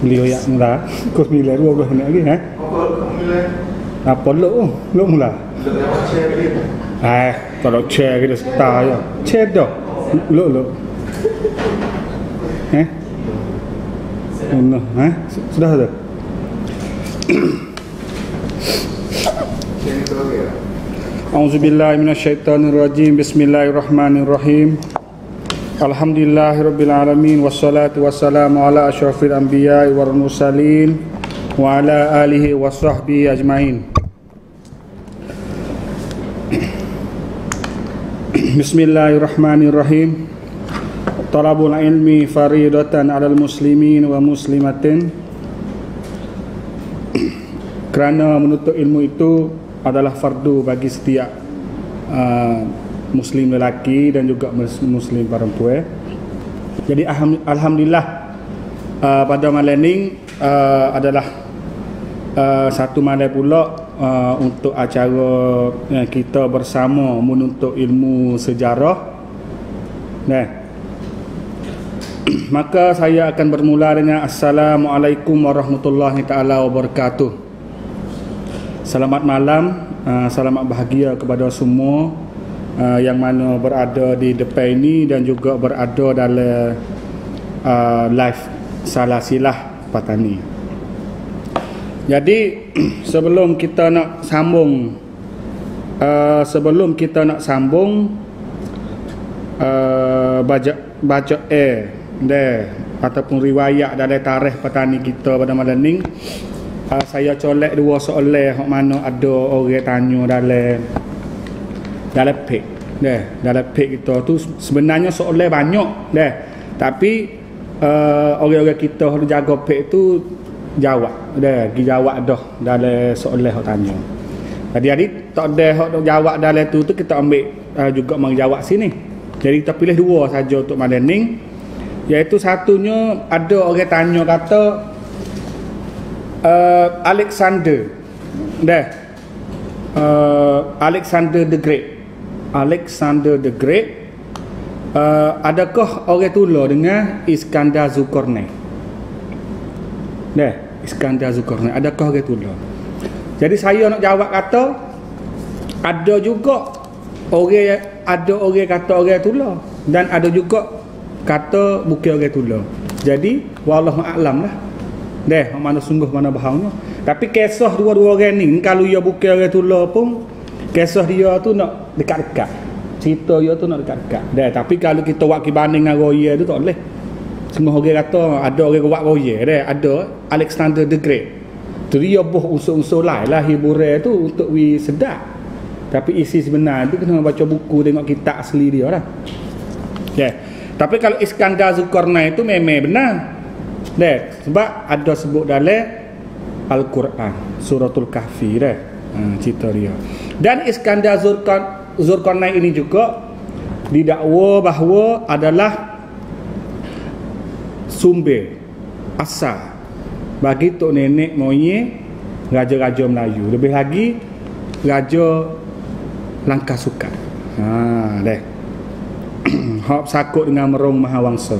Beliau yang mula kos nilai 20 minit lagi apa lu mula kalau share kita start ya share dah lu sudah ada A'udzubillahi minasyaitonirrajim. Bismillahirrahmanirrahim. Alhamdulillahirabbil alamin wassalatu wassalamu ala asyrafil anbiya'i wal mursalin wa ala alihi washabbihi ajmain. Bismillahirrahmanirrahim. Talabul ilmi faridatan 'alal muslimin wa muslimatin. Kerana menuntut ilmu itu adalah fardu bagi setiap muslim lelaki dan juga muslim perempuan. Jadi alhamdulillah pada malam ini adalah satu malam pula untuk acara kita bersama menuntut ilmu sejarah. Maka saya akan bermula dengan Assalamualaikum warahmatullahi taala wabarakatuh. Selamat malam, selamat bahagia kepada semua yang mana berada di depan ini dan juga berada dalam live Salasilah Patani. Jadi sebelum kita nak sambung baca ataupun riwayat dalam tarikh Patani kita pada malam ni, saya colek dua soalan hok mana ada orang tanya dalam page. Dalam page kita tu sebenarnya soalan banyak tapi orang-orang kita hok jaga page tu jawab jawab dah dalam soalan hok tanya. Jadi tak ada hok jawab dalam tu kita ambil juga menjawab sini. Jadi kita pilih dua saja untuk malam ni, iaitu satunya ada orang tanya kata Alexander the Great adakah orang tular dengan Iskandar Zulkarnain? Iskandar Zulkarnain adakah orang tular? Jadi saya nak jawab kata ada juga orang kata orang tular dan ada juga kata bukan orang tular. Jadi wallahu a'lam lah. Mana sungguh mana bahangnya. Tapi kisah dua-dua orang ni kalau dia bukan orang tular pun kisah dia tu nak dekat-dekat. Cerita dia tu nak dekat-dekat. Tapi kalau kita buat banding dengan roya tu tak boleh. Semua orang kata ada orang buat roya ada Alexander the Great. Tu dia buh unsur-unsur lain lah hiburan tu untuk sedap. Tapi isi sebenar tu kena baca buku, tengok kitab asli dia lah. Tapi kalau Iskandar Zulkarnain itu memang benar. Sebab ada sebut dalam Al-Quran Suratul Kahfi cerita dia. Dan Iskandar Zulkarnain ini juga didakwa bahawa adalah sumber asal bagi tok nenek moyang raja-raja Melayu, lebih lagi Raja Langkah Sukan. Hak sakut dengan merung Mahawangsa.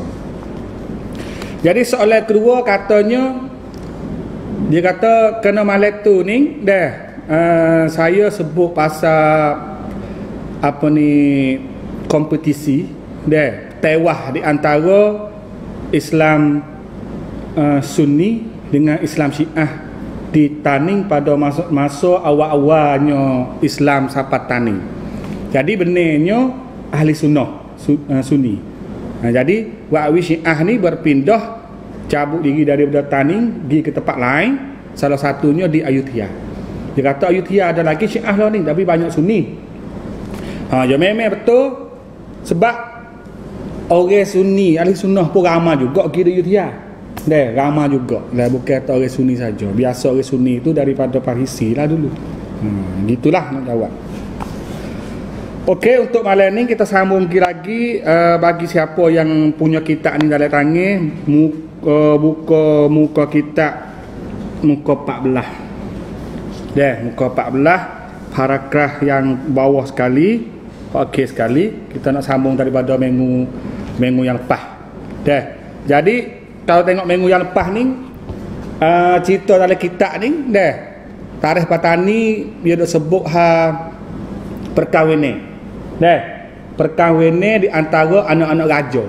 Jadi soalan kedua katanya, dia kata kena malam tu ni saya sebut pasal kompetisi tewah di antara Islam Sunni dengan Islam Syiah di Taning pada masa awal-awalnya Islam sampai Taning. Jadi benarnya ahli sunnah Sunni. Jadi Wa'wi Syiah ni berpindah cabut diri daripada Taning pergi ke tempat lain, salah satunya di Ayutthaya. Dia kata Ayutthaya ada lagi Syiah lah ni tapi banyak Sunni. Ya memang betul, sebab orang Sunni ahli sunnah pun ramai juga pergi di Ayutthaya. Ramai juga. Bukan kata orang Sunni saja. Biasa orang Sunni itu daripada Parisi lah dulu. Gitulah nak jawab. Okey, untuk malam ni kita sambung lagi. Bagi siapa yang punya kitab ni dalam tangan, muka kitab muka 14. Muka 14 paragraf yang bawah sekali. Okey sekali. Kita nak sambung daripada minggu yang lepas. Jadi kalau tengok minggu yang lepas ni cerita dalam kitab ni dah tarikh Patani dia dok sebut perkahwinan dah perkahwinan di antara anak-anak raja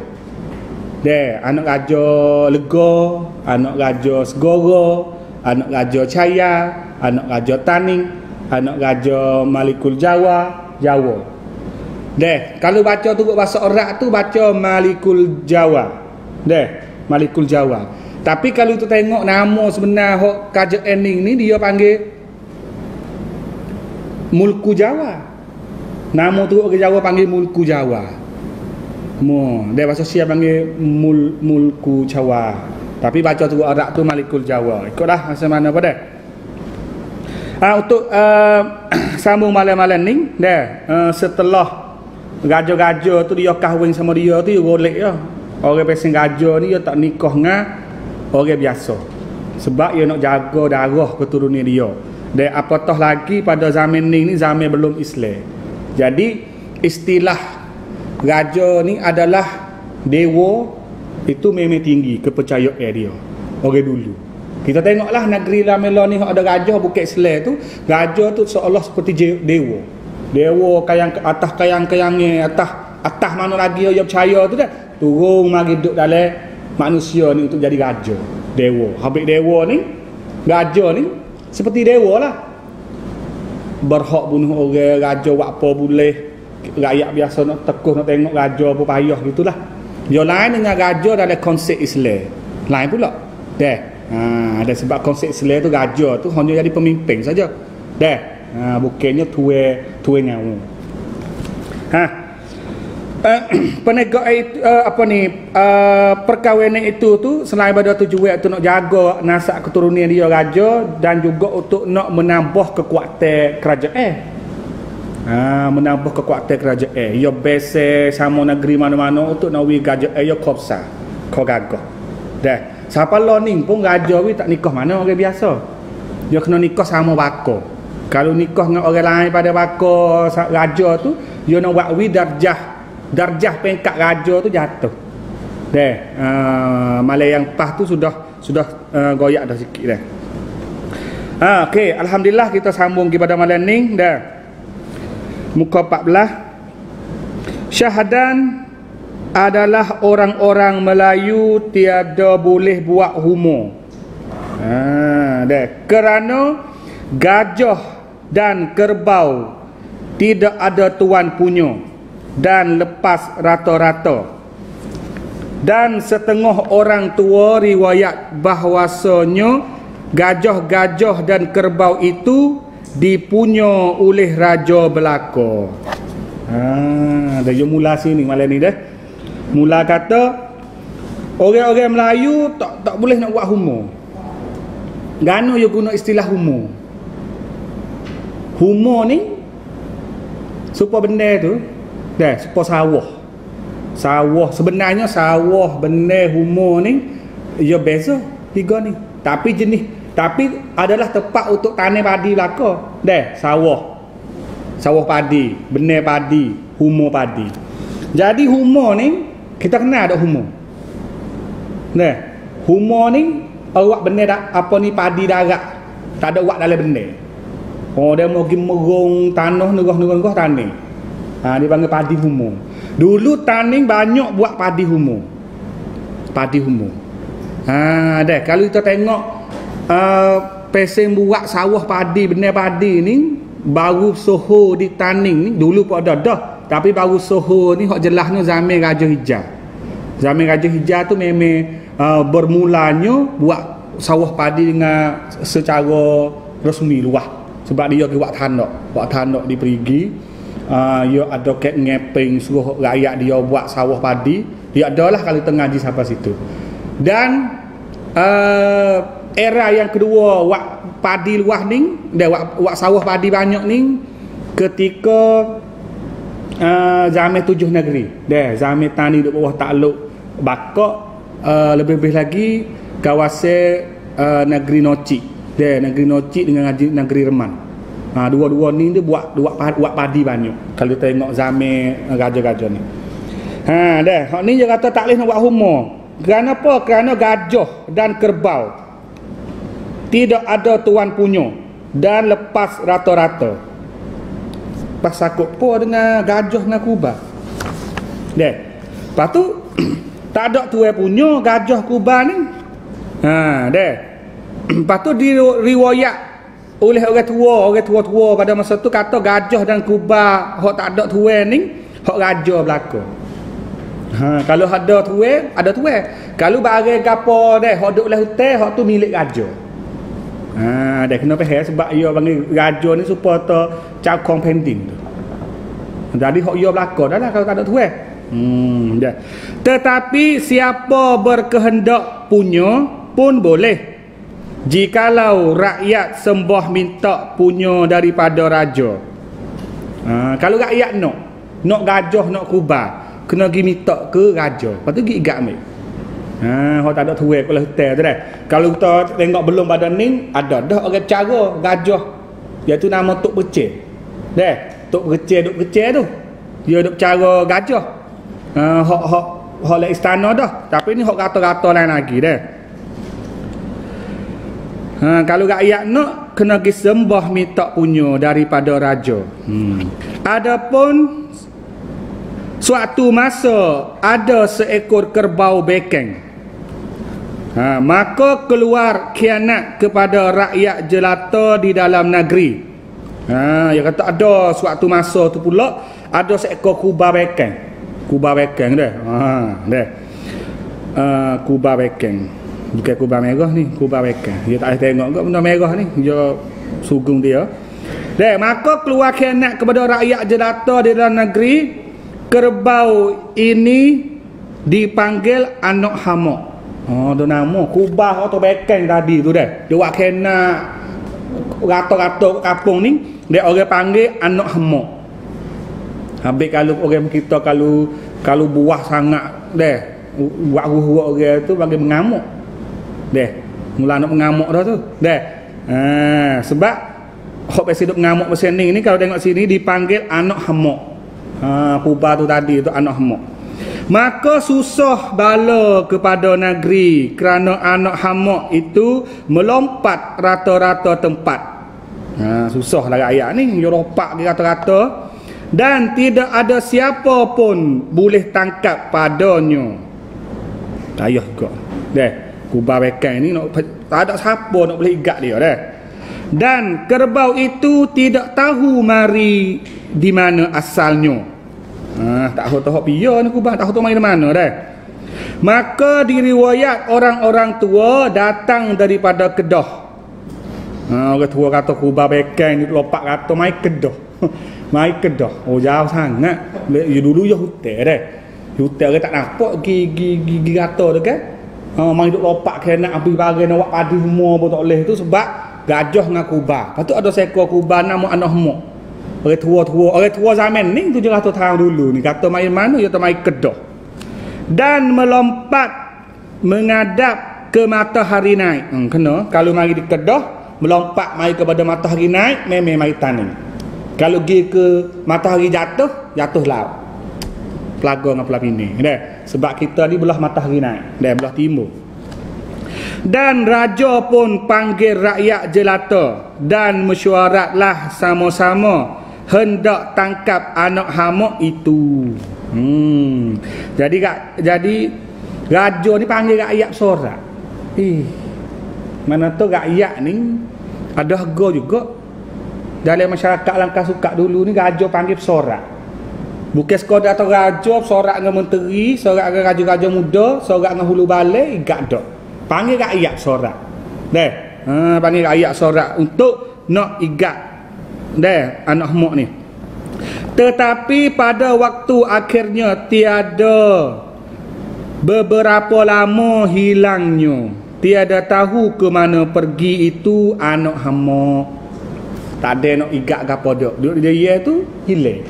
dah anak raja Lega, anak raja Segoro, anak raja Caya, anak raja Taning, anak raja Malikul Jawa dah kalau baca tu bahasa Arab tu baca Malikul Jawa dah Malikul Jawa. Tapi kalau tu tengok nama sebenar hok kerajaan ni dia panggil Mulku Jawa. Nama tu orang Jawa panggil Mulku Jawa. Dia bahasa Sia panggil Mulku Jawa. Tapi baca tu Arab tu Malikul Jawa. Ikutlah macam mana pada. Untuk sambung malam-malam ni setelah raja-raja tu dia kahwin sama dia tu dia golek ya. Orang pasang raja ni dia tak nikah dengan orang biasa sebab dia nak jaga darah keturunan dia. Dan apatah lagi pada zaman ni zaman belum Islam. Jadi istilah raja ni adalah dewa itu memang tinggi kepercayaan dia orang dulu. Kita tengoklah negeri Lamela ni ada raja Bukit Selai tu, raja tu seolah seperti dewa kayang atas kayang-kayangnya atas mana lagi dia percaya tu dah turun mari duduk dalam manusia ni untuk jadi raja dewa. Habis dewa ni raja ni seperti dewa lah, berhak bunuh orang, raja buat apa boleh, rakyat biasa nak tekuh nak tengok raja apa payah gitulah. Dia lain dengan raja dalam konsep Islam lain pula dah. Ada sebab konsep Islam tu raja tu hanya jadi pemimpin saja dah. Bukannya tuai nyawa. Penegak perkahwinan itu tu selain pada tujuan untuk nak jaga nasab keturunan dia raja dan juga untuk nak menambah kekuatan kerajaan. Menambah kekuatan kerajaan. Ia biasa sama negeri mana-mana untuk nak wi kerajaan ia kuasa, kau gagah. Dah. Siapa lah ni pun raja wi tak nikah mana orang biasa. Dia kena nikah sama bako. Kalau nikah dengan orang lain pada bako raja tu, dia nak buat wi darjah pengkat raja tu jatuh. Dah. Malai yang pas tu sudah goyak dah sikit dah. Okey, alhamdulillah kita sambung kepada malam ni dah. Muka 14. Syahadan adalah orang-orang Melayu tiada boleh buat humor. Kerana gajah dan kerbau tidak ada tuan punya dan lepas rata-rata. Dan setengah orang tua riwayat bahawasanya gajah-gajah dan kerbau itu dipunya oleh Raja belaka. Dia mula sini malam ni dah. Mula kata orang-orang Melayu tak boleh nak buat humor. Gano dia guna istilah humor. Humor ni supaya benda tu dah supaya sawah sebenarnya sawah benda humor ni ia beza tiga ni. Tapi adalah tepat untuk tanam padi belaka. Dah sawah padi, benih padi, humor padi. Jadi humor ni kita kenal ada humor. Nah, humor ni awak benih apa ni padi darat. Tak ada awak dalam benih. Dia mau pergi merung tanah negah tanam. Dia panggil padi humor. Dulu taning banyak buat padi humor. Dah kalau kita tengok pesen buat sawah padi, benih padi ni baru soho di taning ni dulu pun ada dah. Tapi baru soho ni hak jelasnya zaman Raja Hijau. Zaman Raja Hijau tu memang bermulanya buat sawah padi dengan secara resmi luas. Sebab dia buat tandak di perigi. Dia ada kat ngeping suruh rakyat dia buat sawah padi. Dia adalah kalau tengah ngaji sampai situ. Dan era yang kedua buat padi luas ni, buat sawah padi banyak ni ketika zaman tujuh negeri. Zaman tani duduk bawah takluk Bakok, lebih-lebih lagi kawasan negeri Nocik. Negeri Nocik dengan negeri Reman. Dua-dua ni dia buat padi banyak. Kalau tengok zaman raja-raja ni. Hak ni dia kata tak boleh nak buat humor. Kerana apa? Kerana gajah dan kerbau tidak ada tuan punya dan lepas rata-rata. Pas sakut po dengan gajah dengan kubah. Deh. Lepas tu tak ada tuan punya gajah kubah ni. Deh. Lepas tu diriwayat oleh orang tua pada masa tu kata gajah dan kubah hok tak ada tuan ni, hok raja belaka. Kalau ada tuan, ada tuan. Kalau barang gapo deh hok duk oleh hutan, hok tu milik raja. Dah kena faham sebab ia panggil raja ni supaya cakong pending tu. Jadi hok ia belaka dah lah kalau tak ada tuan. Dah. Tetapi siapa berkehendak punya pun boleh. Jikalau rakyat sembah minta punya daripada raja. Kalau rakyat nak gajah, nak kubah, kena pergi minta ke raja. Lepas tu pergi igat ambil. Hok tak ada tuai kalau hotel tu dah. Kalau kita tengok belum pada ni, ada dah orang cara gajah. Iaitu nama Tok Perceh. Dah, Tok Perceh tu. Dia duk cara gajah. Hok le istana dah. Tapi ni hok rata-rata lain lagi dah. Kalau rakyat nak kena pergi sembah minta punya daripada raja. Adapun suatu masa ada seekor kerbau bekeng. Maka keluar khianat kepada rakyat jelata di dalam negeri. Dia kata ada suatu masa tu pula ada seekor kubah bekeng. Kubah bekeng dah. Dah. Kubah bekeng. Bukan kubah merah ni, kubah bekeng. Dia tak boleh tengok ke benda merah ni. Dia sugung dia. Dah, maka keluar khianat kepada rakyat jelata di dalam negeri. Kerbau ini dipanggil anak hamak. Ada nama kubah atau bekeng tadi tu dah. Dia buat kena rata-rata kampung ni, dia orang panggil anak hamak. Habis kalau orang kita kalau buah sangat dah, buat ruh-ruh orang tu panggil mengamuk. Dah, mula nak mengamuk dah tu. Dah. Sebab hok biasa duk mengamuk macam ni kalau tengok sini dipanggil anak hamak. Kubah tu tadi tu anak hamak. Maka susah bala kepada negeri kerana anak hamak itu melompat rata-rata tempat. Susah lah rakyat ni, dia rompak di rata-rata dan tidak ada siapa pun boleh tangkap padanya. Payah juga. Dah, kubah bekeng ni tak ada siapa nak boleh igat dia dah. Dan kerbau itu tidak tahu mari di mana asalnya. Tak tahu pia ni kubah, tak tahu mari mana dah. Maka diriwayat orang-orang tua datang daripada Kedah. Orang tua kata kubah bekeng ni lopak kata mai Kedah. Mai Kedah. Oh jauh sangat. Dulu ya hutan dah. Hutan orang tak nampak gigi kata tu kan. Mai duk lopak kena ambil barang nak buat padi semua pun tak boleh tu sebab gajah dengan kubah. Lepas tu ada seekor kubah nama anak hamak. Orang tua zaman ni 700 tahun dulu ni kata main mana dia main Kedah. Dan melompat menghadap ke matahari naik. Kena kalau mari di Kedah melompat mari kepada matahari naik memang mari tanam. Kalau pergi ke matahari jatuh laut. Pelaga dengan pelapini. Dah. Sebab kita ni belah matahari naik, dah belah timur. Dan raja pun panggil rakyat jelata dan mesyuaratlah sama-sama hendak tangkap anak hamak itu. Jadi raja ni panggil rakyat sorak. Mana tu rakyat ni ada harga juga. Dalam masyarakat Langkah Sukak dulu ni raja panggil sorak. Bukan sekadar atau raja sorak dengan menteri, sorak dengan raja-raja muda, sorak dengan hulu balai, enggak ada. Panggil rakyat sorak. Dah. Panggil rakyat sorak untuk nak igat dah anak hamak ni. Tetapi pada waktu akhirnya tiada beberapa lama hilangnya. Tiada tahu ke mana pergi itu anak hamak. Tak ada nak igat ke apa dak. Dia tu hilang.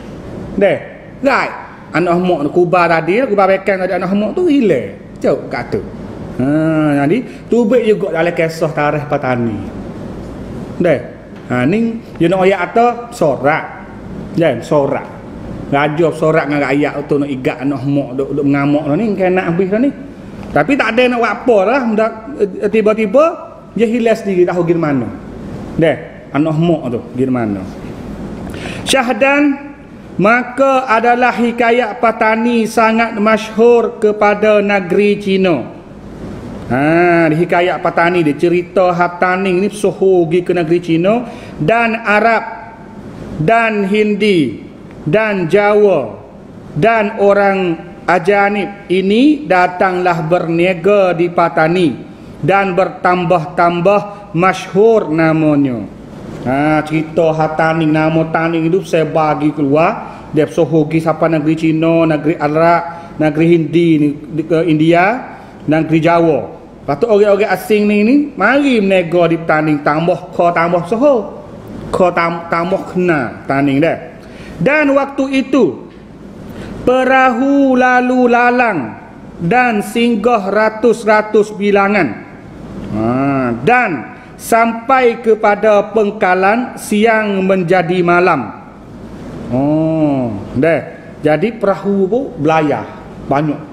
Dah. Right. Anak hamak kubah tadi, kubah bekeng tadi anak hamak tu hilang. Jauh kat tu. Jadi tubik juga dalam kisah tarikh petani. Dah. Ni dia nak ayat atau sorak. Jangan sorak. Raja sorak dengan rakyat tu nak igat anak hamak duk mengamuk ni kena habis dah ni. Tapi tak ada nak buat apa lah. Tiba-tiba dia hilang sendiri tahu pergi mana. Deh, anak mok tu pergi mana. Syahdan maka adalah hikayat Patani sangat masyhur kepada negeri Cina. Hikayat Patani dia cerita Hataning ni Soho pergi ke negeri Cina dan Arab dan Hindi dan Jawa dan orang ajanib ini datanglah berniaga di Patani dan bertambah-tambah masyhur namanya. Cerita Hataning, nama Taning itu saya bagi keluar dia Soho pergi sampai negeri Cina, negeri Arab, negeri Hindi, India, negeri Jawa. Lepas tu orang-orang asing ni mari menego di Taning, tambah ko tambah Soho, ko tambah kena Taning dah. Dan waktu itu perahu lalu lalang dan singgah ratus-ratus bilangan. Dan sampai kepada pengkalan siang menjadi malam. Jadi perahu pun belayar banyak.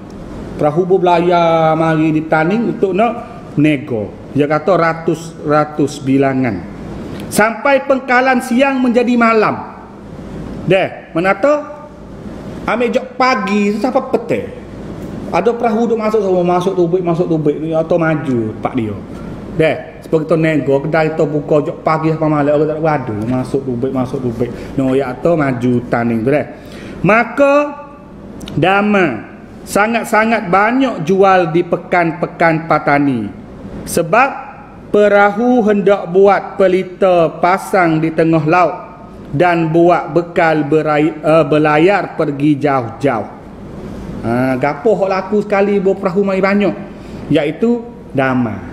Perahu pun belayar mari di Taning untuk nak nego. Dia kata ratus-ratus bilangan. Sampai pengkalan siang menjadi malam. Menata ambil jok pagi tu sampai petang. Ada perahu duk masuk semua, masuk tubik ni atau maju pak dia. Seperti tu nego kedai tu buka jok pagi sampai malam orang tak beradu masuk tubik noyak tu maju Taning tu maka dama sangat-sangat banyak jual di pekan-pekan Patani sebab perahu hendak buat pelita pasang di tengah laut dan buat bekal berlayar pergi jauh-jauh. Gapo hok laku sekali perahu mai banyak iaitu dama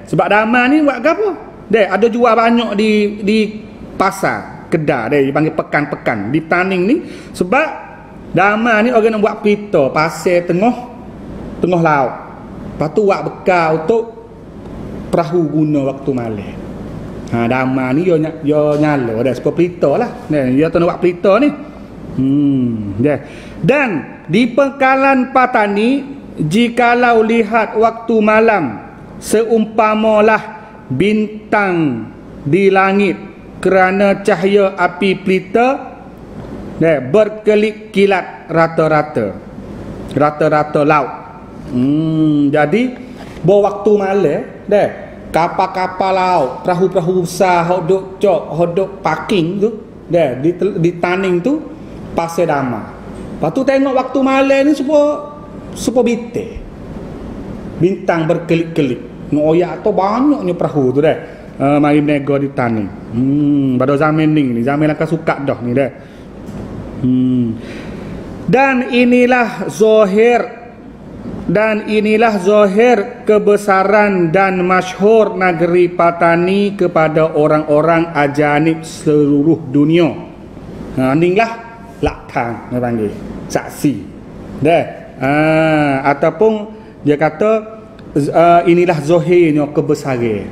sebab dama ni buat gapo ada jual banyak di pasar kedai dipanggil pekan-pekan di Taning ni sebab dama ni orang nak buat pelita pasir tengah laut. Lepas tu buat bekal untuk perahu guna waktu malam. Dama ni yo nyala sebab pelita lah. Dia tu nak buat pelita ni. Dan di pengkalan Patani jikalau lihat waktu malam seumpamalah bintang di langit kerana cahaya api pelita berkelip kilat rata-rata laut. Jadi waktu malam kapal-kapal laut, perahu-perahu besar hok duk parking tu di Taning tu pasir dama. Lepas tu tengok waktu malam ni semua bintang berkelip-kelip. Ngoyak tu banyaknya perahu tu mari menego di Taning. Pada zaman ni zaman akan suka dah ni Dan inilah zahir kebesaran dan masyhur negeri Patani kepada orang-orang ajanib seluruh dunia. Inilah laktan dia panggil saksi. Ataupun dia kata inilah zahirnya kebesaran.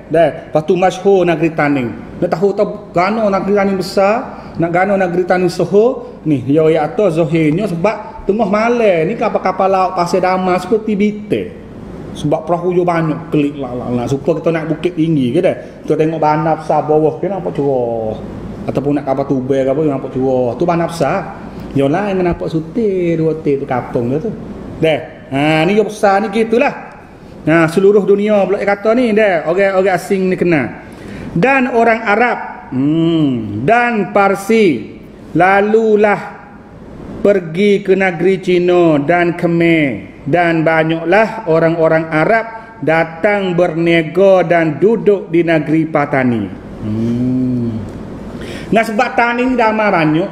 Lepas tu masyhur negeri Taning. Dia tahu gano negeri Taning besar, nak gano negeri Taning Soho ni yo atau zahirnya sebab tengah malam ni kapal-kapal laut pasir dama seperti bite. Sebab perahu jo banyak kelip lah. Supaya kita nak bukit tinggi ke dah. Kita tengok bandar besar bawah ke nampak cerah. Ataupun nak kapal tubel ke apa nampak cerah. Tu bandar besar. Yo lain nampak sutir dua tu kampung dia tu. Ni yo besar ni gitulah. Seluruh dunia pula kata ni orang asing ni kena. Dan orang Arab dan Parsi lalulah pergi ke negeri Cina dan Khmer, dan banyaklah orang-orang Arab datang berniaga dan duduk di negeri Patani. Sebab Taning dama banyak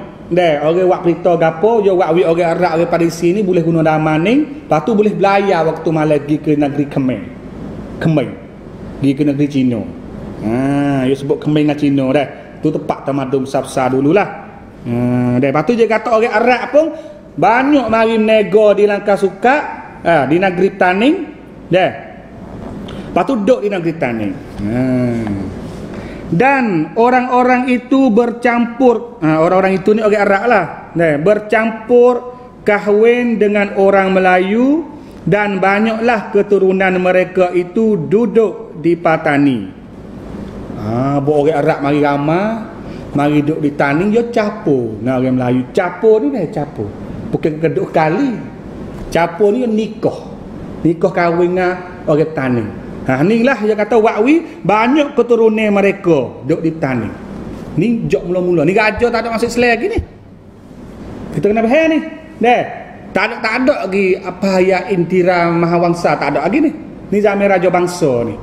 orang buat pelita gapo yo buat orang Arab orang pada sini boleh guna dama ni, lepas tu boleh belayar waktu malam pergi ke negeri Khmer pergi ke negeri Cina. Dia sebut Khmer dengan Cina tu tempat tamadun besar-besar dululah. Lepas tu dia kata orang Arab pun banyak mari menego di Langkah Suka di negeri Taning. Lepas tu duduk di negeri Taning. Dan orang-orang itu bercampur, orang-orang itu ni orang Arab lah, bercampur kahwin dengan orang Melayu dan banyaklah keturunan mereka itu duduk di Patani. Buat orang Arab mari ramai, mari duduk di Taning, dia capo. Nah, orang Melayu capo ni dah capo. Bukan kedua kali. Capo ni nikah. Nikah kahwin dengan orang Taning. Inilah dia kata Wakwi banyak keturunan mereka duduk di Taning. Ni jok mula-mula. Ni raja tak ada masuk Islam lagi ni. Kita kena faham ni. Tak ada lagi apa ya Intira Mahawangsa, tak ada lagi ni. Ni zaman raja bangsa ni.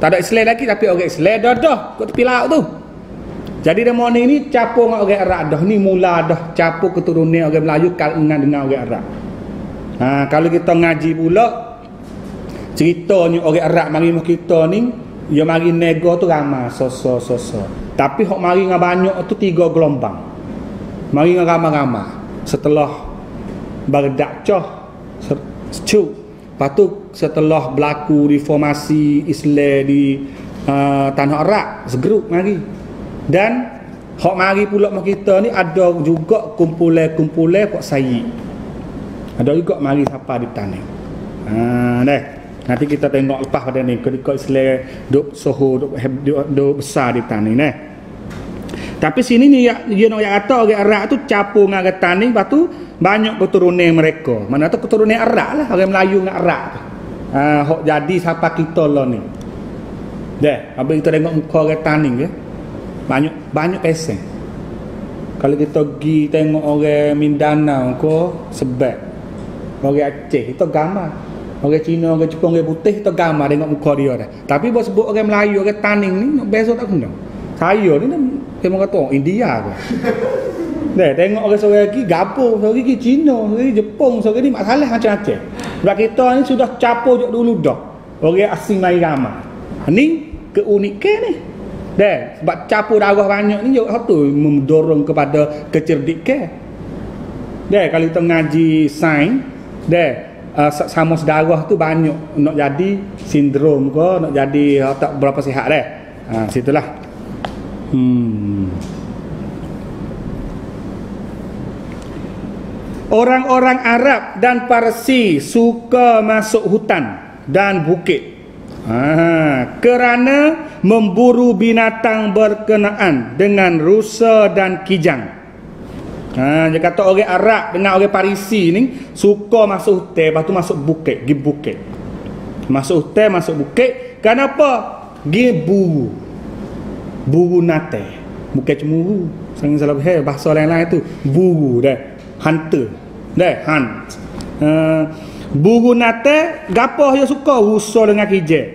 Tak ada Islam lagi tapi orang Islam dah kat tepi laut tu. Jadi demo ni campur dengan orang Arab dah. Ni mula dah campur keturunan orang Melayu kalengan dengan orang Arab. Kalau kita ngaji pula ceritanya orang Arab mari mak kita ni, dia mari nego tu ramai so. Tapi hok mari dengan banyak tu 3 gelombang. Mari dengan ramai-ramai. Setelah Baghdad cuk. Lepas tu setelah berlaku reformasi Islam di tanah Arab, segeruk mari. Dan hok mari pula mak kita ni ada juga kumpulan kok sayi. Ada juga mari siapa di Taning. Nanti kita tengok lepas pada ni ketika Islam duk soho duk besar di Taning ni. Tapi sini ni dia nak kata orang Arab tu campur dengan orang Taning, lepas tu banyak keturunan mereka. Mana tu keturunan Arab lah, orang Melayu dengan Arab tu. Hok jadi siapa kita lah ni. Habis kita tengok muka orang Taning ke. Banyak pesen. Kalau kita pergi tengok orang Mindanao ke sebab orang Aceh itu gambar. Orang Cina, orang Jepun, orang putih itu gambar tengok muka dia dah. Tapi buat sebut orang Melayu, orang Taning ni besok tak kena. Saya ni memang kata orang India ke. Tengok orang seorang lagi gapo, seorang lagi Cina, seorang lagi Jepun, seorang lagi masalah macam-macam. Sebab kita ni sudah campur je dulu dah. Orang asing mari ramai. Ni keunikan ni. Sebab campur darah banyak ni juga satu mendorong kepada kecerdikan. Kalau kita ngaji sains, sama sedarah tu banyak nak jadi sindrom ke, nak jadi tak berapa sihat situlah. Orang-orang Arab dan Parsi suka masuk hutan dan bukit kerana memburu binatang berkenaan dengan rusa dan kijang. Dia kata orang Arab dengan orang Parsi ni suka masuk hutan, lepas tu masuk bukit, pergi bukit. Masuk hutan, masuk bukit. Kenapa? Pergi buru nate. Bukan cemuru. Saya salah bahasa lain-lain tu. Buru hunter. Hunt. Buru nate, gapo dia suka rusa dengan kijang.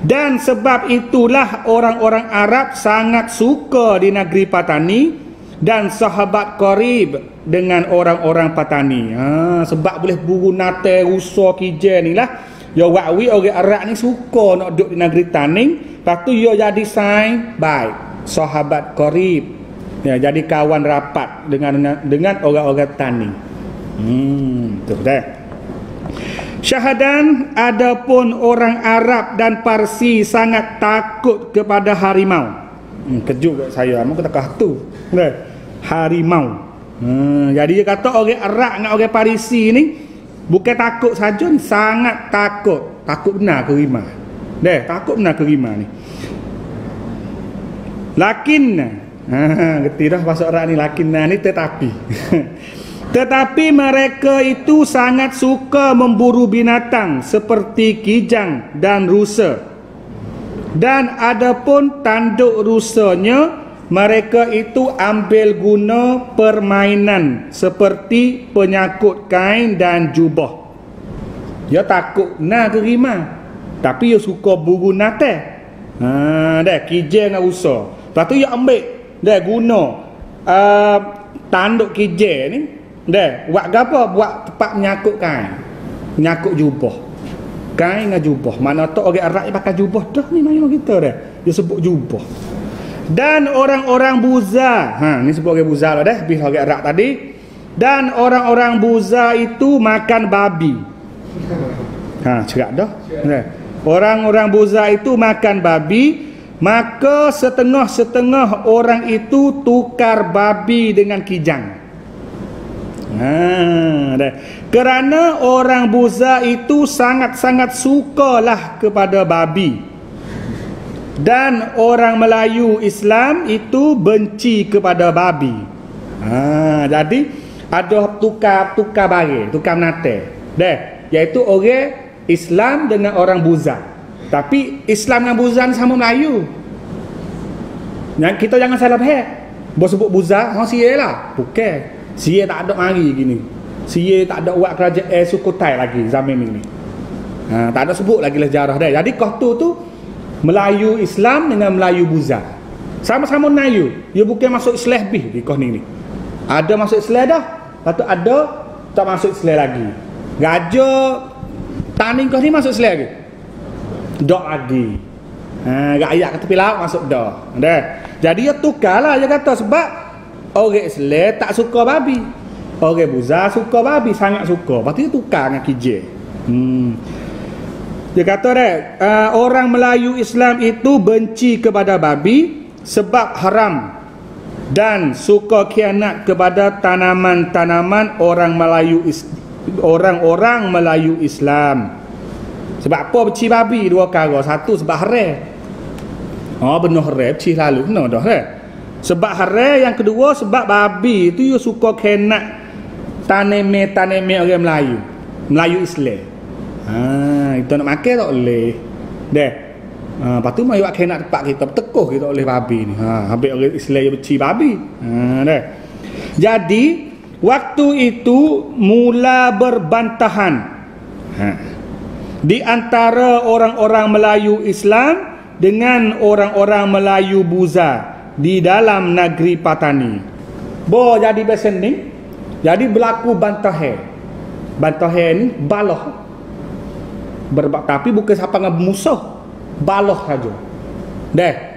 Dan sebab itulah orang-orang Arab sangat suka di negeri Patani dan sahabat qarib dengan orang-orang Patani. Sebab boleh buru nate, rusa, kijang ni lah. Ya Wakwi orang Arab ni suka nak duduk di negeri Taning. Lepas tu dia jadi saing baik, sahabat qarib. Jadi kawan rapat dengan orang-orang Taning. Tu dah. Syahadan, adapun orang Arab dan Parsi sangat takut kepada harimau. Kejut kat saya, aku kata tu. Harimau. Jadi dia kata orang Arab dengan orang Parsi ni bukan takut saja, sangat takut. Takut benar ke rimau. Takut benar ke rimau ni. Lakin Gerti dah bahasa Arab ni lakinna ni tetapi. Tetapi mereka itu sangat suka memburu binatang seperti kijang dan rusa. Dan adapun tanduk rusanya, mereka itu ambil guna permainan seperti penyakut kain dan jubah. Dia takut nak ke rimau, tapi dia suka buru nate. Kijang dan rusa. Lepas tu dia ambil guna tanduk kijang ni. Buat apa? Buat tempat menyakut kain, menyakut jubah. Kain dengan jubah. Mana tu orang Arab yang pakai jubah dah ni main kita dah. Dia sebut jubah. Dan orang-orang Buza, ni sebut orang Buza lah dah, habis orang Arab tadi. Dan orang-orang Buza itu makan babi. Cerak dah. Orang-orang Buza itu makan babi, maka setengah-setengah orang itu tukar babi dengan kijang. Dah. Kerana orang Buza itu sangat-sangat sukalah kepada babi. Dan orang Melayu Islam itu benci kepada babi. Jadi ada tukar barang, tukar menate. Iaitu orang Islam dengan orang Buza. Tapi Islam dengan Buza ni sama Melayu. Kita jangan salah faham. Bos sebut Buza, Sia lah. Bukan. Sia tak ada mari gini. Sia tak ada buat kerajaan Sukhothai lagi zaman ni. Tak ada sebut lagi lah sejarah dia. Jadi kau tu Melayu Islam dengan Melayu Buza. Sama-sama Melayu. Dia bukan masuk Islam lebih di kau ni. Ada masuk Islam dah. Lepas tu ada tak masuk Islam lagi. Raja Tani kau ni masuk Islam lagi. Dok lagi. Rakyat kat tepi laut masuk dah. Jadi dia tukarlah dia kata sebab orang Islam tak suka babi. Orang Buza suka babi, sangat suka. Lepas tu dia tukar dengan kijil. Dia kata orang Melayu Islam itu benci kepada babi sebab haram dan suka khianat kepada tanaman-tanaman orang-orang Melayu Islam. Sebab apa benci babi? Dua perkara. Satu sebab haram. Benar haram, benci lalu benar dah. Sebab haram. Yang kedua sebab babi itu dia suka khianat tanaman orang Melayu. Melayu Islam. Itu nak makan tak boleh. Lepas tu mai buat khianat tempat kita, bertekuh kita oleh babi ni. Habis orang Islam yang benci babi. Jadi waktu itu mula berbantahan di antara orang-orang Melayu Islam dengan orang-orang Melayu Buza di dalam negeri Patani. Jadi bersending. Jadi berlaku bantahan. Bantahan ni balah. Tapi bukan siapa dengan musuh. Balah saja.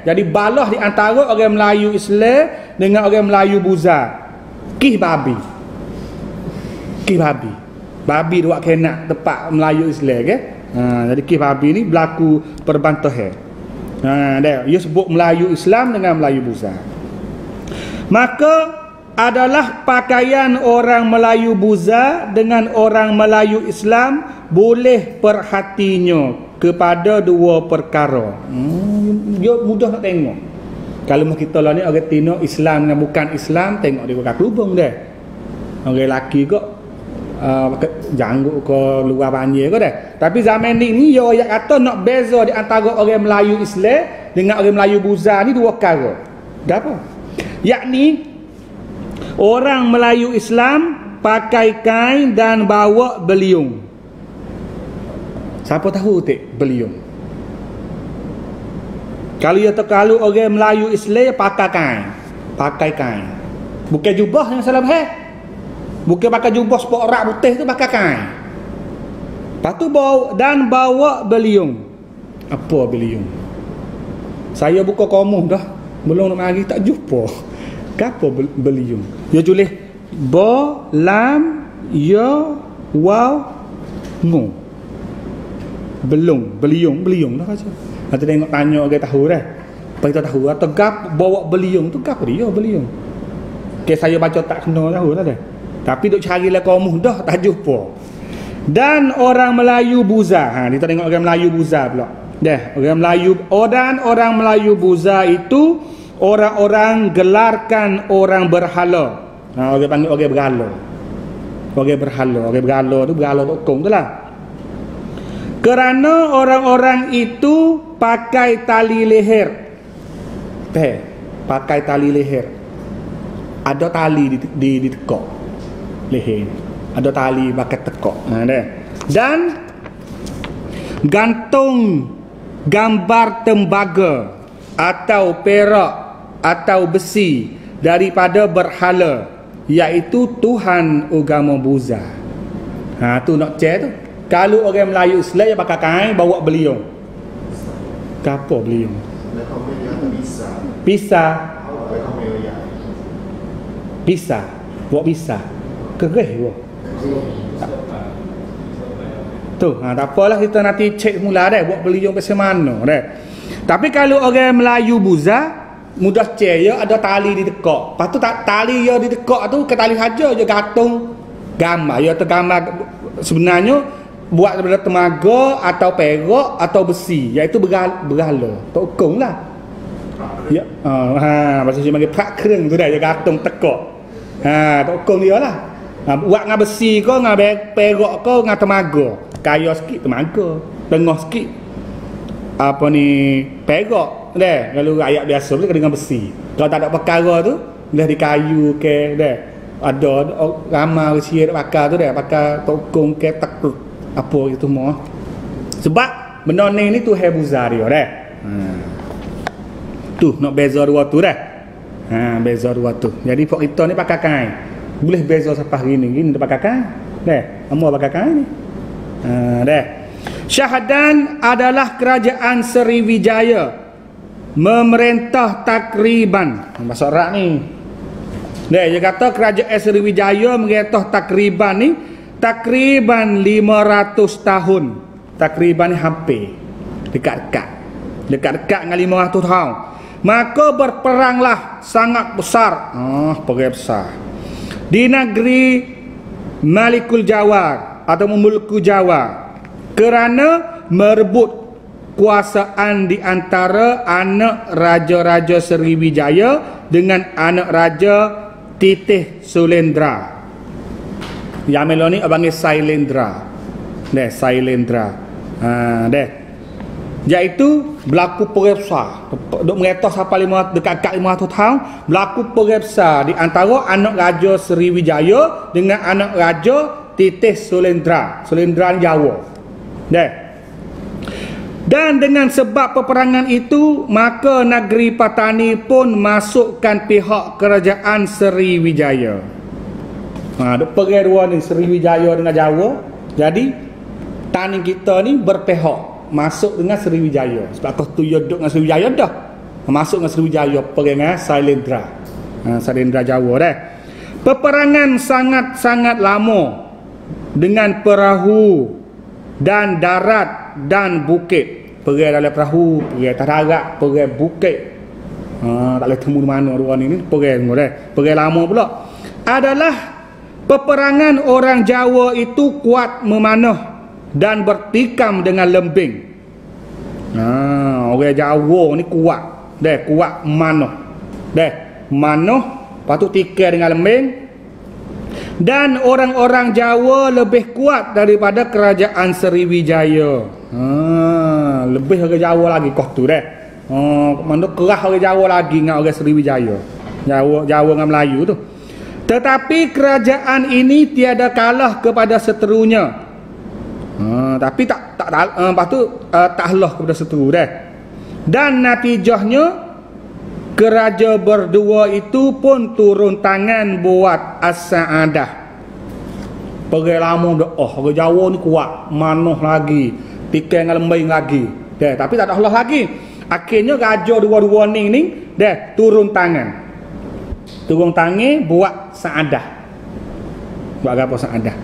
Jadi balah di antara orang Melayu Islam dengan orang Melayu Buza. Kih babi. Babi dua kena tempat Melayu Islam ke? Jadi kih babi ni berlaku perbantahan. Dia sebut Melayu Islam dengan Melayu Buza. Maka adalah pakaian orang Melayu Buza dengan orang Melayu Islam boleh perhatinya kepada dua perkara. Dia mudah nak tengok. Kalau kita lah ni orang Tino Islam dengan bukan Islam, tengok dia buka kelubung dia. Orang lelaki kok janggut ke luar banjir ke dah. Tapi zaman ni dia ayat kata nak beza di antara orang Melayu Islam dengan orang Melayu Buza ni dua perkara. Apa? Yakni orang Melayu Islam pakai kain dan bawa beliung. Siapa tahu tak beliung? Kalau orang Melayu Islam pakai kain. Bukan jubah yang salah faham. Bukan pakai jubah sport rak putih tu, pakai kain. Lepas tu bawa beliung. Apa beliung? Saya buka komuh dah. Belum nak mari tak jumpa. Apa beliung? Dia tulis ba lam ya waw mu. Beliung dah aja. Nanti tengok tanya orang tahu dah. Apa kita tahu atau gap bawa beliung tu gap dia beliung. Saya baca tak kena tahu lah dah. Tapi duk carilah kaum dah tak jumpa. Dan orang Melayu Buza. Kita tengok orang Melayu Buza pula. Orang Melayu Buza itu orang-orang gelarkan orang berhala. Orang panggil orang berhala. Orang berhala tu berhala tokong tu lah. Kerana orang-orang itu pakai tali leher. Pakai tali leher. Ada tali di tekak leher. Ada tali pakai tekak. Dan gantung gambar tembaga atau perak atau besi daripada berhala, iaitu Tuhan agama Buza. Tu nak cek tu. Kalau orang Melayu Islam dia pakai kain, bawa beliung. Apa beliung? Pisah. Bawa pisah. Kereh bawa. Tu, tak apalah kita nanti cek mula dah buat beliung macam mana dah. Tapi kalau orang Melayu Buza, mudah cek ya ada tali di tekak. Lepas tu tali dia di tekak tu ke tali saja je gantung Gambar, ia tergambar sebenarnya buat daripada temaga atau perak atau besi, iaitu berhala. Tokong lah. Ya, bahasa Cina panggil prak kereng tu dah, dia gantung tekak. Tokong dia lah. Buat dengan besi ke, dengan perak ke, dengan temaga. Kaya sikit temaga, tengah sikit apa ni perak dah. Kalau rakyat biasa boleh dengan besi. Kalau tak ada perkara tu dah di kayu ke dah. Ada ramai usia dak bakar tu dah, bakar tokong ke tekuk apa itu semua. Sebab benda ni tu hebuzar dia dah. Tu nak beza dua tu dah. Beza dua tu. Jadi pok kita ni pakai kain. Boleh beza sampai gini dia pakai kain. Dah, semua pakai kain ni. Dah. Syahdan adalah kerajaan Sriwijaya memerintah takriban. Bahasa Arab ni. Dah, dia kata kerajaan Sriwijaya memerintah takriban ni takriban 500 tahun. Takriban ni hampir dekat-dekat. Dekat-dekat dengan 500 tahun. Maka berperanglah sangat besar. Perang besar. Di negeri Malikul Jawar atau Mulku Jawa kerana merebut kuasaan di antara anak raja-raja Sriwijaya dengan anak raja Titih Sulendra. Yang melo ni panggil Sailendra. Deh, Sailendra. Deh. Iaitu berlaku perang besar. Duk meretah sampai dekat 500 tahun, berlaku perang besar di antara anak raja Sriwijaya dengan anak raja Titih Sulendra. Sulendra ni Jawa. Deh. Dan dengan sebab peperangan itu, maka negeri Patani pun masukkan pihak kerajaan Sriwijaya. Duk perang dua ni, Sriwijaya dengan Jawa. Jadi tani kita ni berpihak masuk dengan Sriwijaya. Sebab kau tu duduk dengan Sriwijaya dah. Masuk dengan Sriwijaya perang dengan Sailendra. Sailendra Jawa dah. Peperangan sangat-sangat lama dengan perahu dan darat dan bukit. Perang dalam perahu, perang atas darat, perang bukit. Tak boleh temu di mana dua ni perang semua dah. Perang lama pula. Adalah peperangan orang Jawa itu kuat memanah dan bertikam dengan lembing. Orang Jawa ni kuat. Kuat manah. Manah, lepas tu tikam dengan lembing. Dan orang-orang Jawa lebih kuat daripada kerajaan Sriwijaya. Lebih orang Jawa lagi kau tu dah. Mana kerah orang Jawa lagi dengan orang Sriwijaya. Jawa dengan Melayu tu. Tetapi kerajaan ini tiada kalah kepada seterunya. Tapi lepas tu tak halah kepada seteru dah. Dan natijahnya keraja berdua itu pun turun tangan buat as-sa'adah. Perang lama dah. Orang Jawa ni kuat, manah lagi, tikam dengan lembing lagi. Tapi tak ada halah lagi. Akhirnya raja dua-dua ni turun tangan. Turun tangan buat sa'adah. Buat apa sa'adah?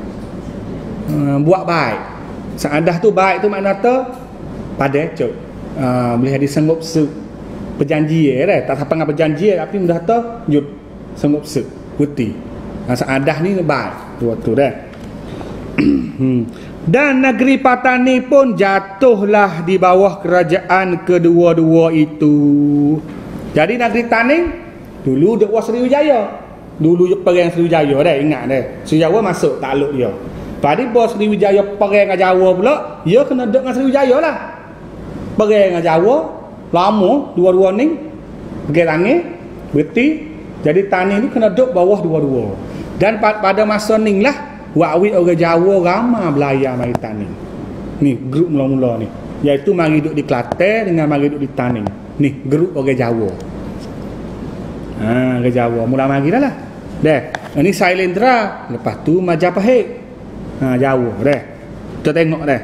Buat baik. Sa'adah tu baik tu makna tu pada cuk. Boleh ada sanggup perjanjian dah. Tak sampai dengan perjanjian tapi mudah tu jut sanggup putih. Sa'adah ni baik tu dah. Dan negeri Patani pun jatuhlah di bawah kerajaan kedua-dua itu. Jadi negeri Taning dulu duk Sriwijaya. Dulu perang Sriwijaya dah, ingat dah. Sriwijaya masuk takluk dia. Pada bos Sriwijaya perang dengan Jawa pula, dia kena duduk dengan Sriwijaya lah. Perang dengan Jawa, lama dua-dua ni, pergi tangi, berti, jadi tani ni kena duduk bawah dua-dua. Dan pada masa ni lah, wakwit orang Jawa ramai belayar mari tani. Ni grup mula-mula ni. Iaitu mari duduk di Kelantan dengan mari duduk di Tani. Ni grup orang Jawa. Orang Jawa mula mari dah lah. Ini Sailendra, lepas tu Majapahit. Jawa dah. Kita tengok dah.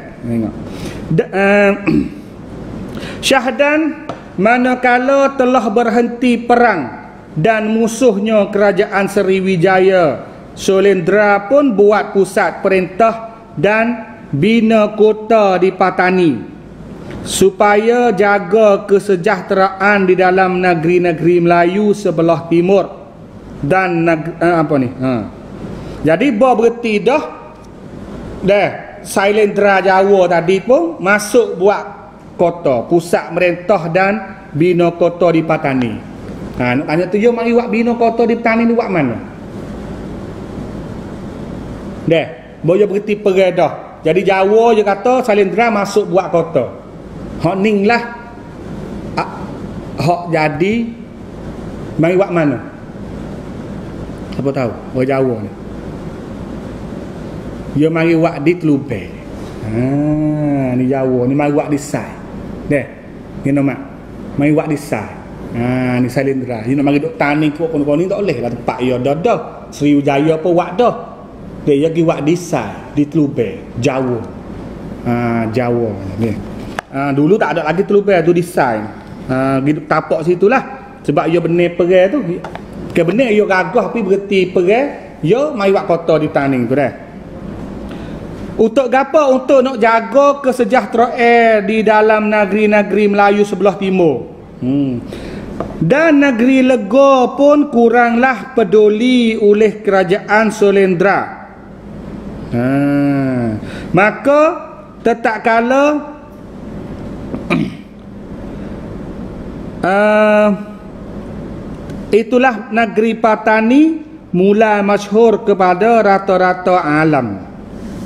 Syahdan manakala telah berhenti perang dan musuhnya kerajaan Sriwijaya, Sulendra pun buat pusat perintah dan bina kota di Patani supaya jaga kesejahteraan di dalam negeri-negeri Melayu sebelah timur dan Jadi bererti dah Sailendra Jawa tadi pun masuk buat kota, pusat merentah dan bina kota di Patani. Nak tanya tu, mari buat bina kota di Patani ni buat mana? Boleh bererti peredah. Jadi Jawa je kata Sailendra masuk buat kota. Hak ning lah hak jadi mari buat mana? Siapa tahu? Orang Jawa ni. Dia mari buat di Telubek. Ni Jawa ni mari buat di Sai. Ni nama. Mari buat di Sai. Ni Sailendra. Dia nak mari duk tani kok kono-kono ni tak boleh lah tempat dia dah. Sriwijaya apa buat dah. Dia pergi buat di Sai, di Telubek, Jawa. Jawa ni. Dulu tak ada lagi Telubek tu di Sai. Gitu tapak situlah. Sebab dia benih perai tu. Ke benih dia gagah tapi berhenti perai, dia mari buat kota di Taning tu dah. Untuk gapo? Untuk nak jaga kesejahteraan di dalam negeri-negeri Melayu sebelah timur. Dan negeri Lega pun kuranglah peduli oleh kerajaan Sailendra. Maka tetap kala itulah negeri Patani mula masyhur kepada rata-rata alam.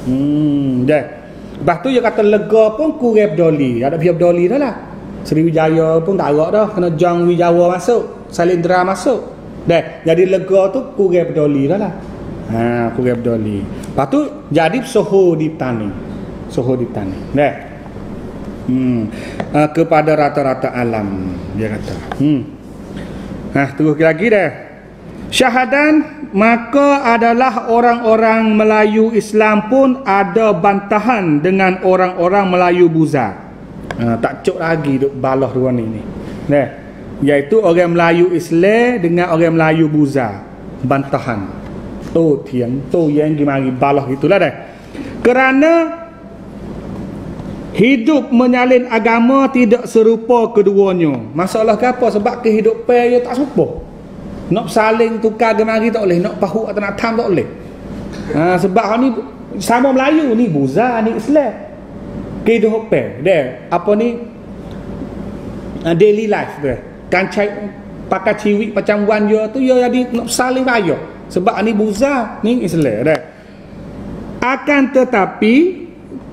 Lepas tu dia kata Lega pun kurang peduli. Ada pihak peduli dah lah. Sriwijaya pun tak agak dah. Kena Jang Wijawa masuk, Sailendra masuk. Jadi Lega tu kurang peduli dah lah. Kurang peduli. Lepas tu jadi Soho di Tani. Soho di Tani. Kepada rata-rata alam dia kata. Terus lagi dah. Syahadan, maka adalah orang-orang Melayu Islam pun ada bantahan dengan orang-orang Melayu Buza. Tak cuk lagi duk balah dua ni. Iaitu orang Melayu Islam dengan orang Melayu Buza. Bantahan. Tu tiang, tu yang gimari balah gitulah dah. Kerana hidup menyalin agama tidak serupa keduanya. Masalah ke apa? Sebab kehidupan dia tak serupa. Nak saling tukar gemari tak boleh, nak pahuk atau nak tam tak boleh. Sebab ni sama Melayu ni Buza ni Islam. Kehidupan dia apa ni daily life dia. Kan pakai ciwik macam wan dia tu dia jadi nak saling raya. Sebab ni Buza ni Islam dia. Akan tetapi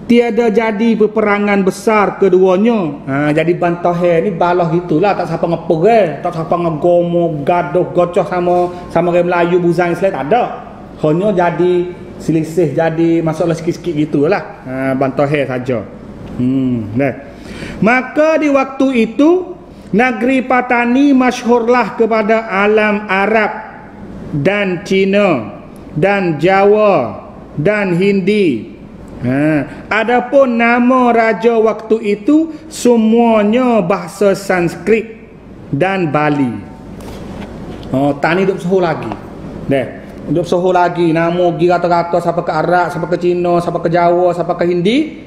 tiada jadi peperangan besar keduanya. Jadi bantahan ni balah gitulah, tak siapa ngeperang, tak siapa ngegomo, gaduh, gocoh sama orang Melayu Buza Islam tak ada. Hanya jadi selisih, jadi masalah sikit-sikit gitulah. Bantahan saja. Maka di waktu itu negeri Patani masyhurlah kepada alam Arab dan Cina dan Jawa dan Hindi. Adapun nama raja waktu itu semuanya bahasa Sanskrit dan Bali. Tani duk soho lagi. Duk soho lagi nama gi kata-kata siapa ke Arab, siapa ke Cina, siapa ke Jawa, siapa ke Hindi.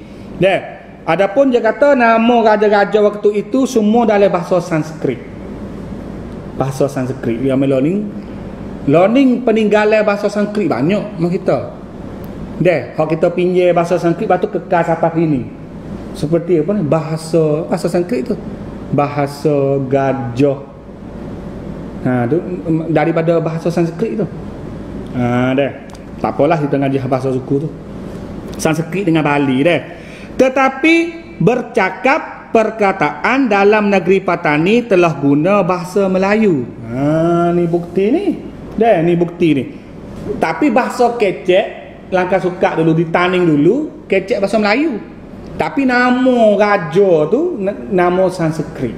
Adapun dia kata nama raja-raja waktu itu semua dalam bahasa Sanskrit. Bahasa Sanskrit. Yang learning peninggalan bahasa Sanskrit banyak mak kita. Kalau kita pinjam bahasa Sanskrit, lepas tu kekal sampai hari ni. Seperti apa ni? Bahasa Sanskrit tu. Bahasa gajah. Tu, daripada bahasa Sanskrit tu. Tak apalah kita ngaji bahasa suku tu. Sanskrit dengan Bali dah. Tetapi bercakap perkataan dalam negeri Patani telah guna bahasa Melayu. Ni bukti ni. Ni bukti ni. Tapi bahasa kecek langkah suka dulu di Taning dulu kecek bahasa Melayu. Tapi nama raja tu nama Sanskrit.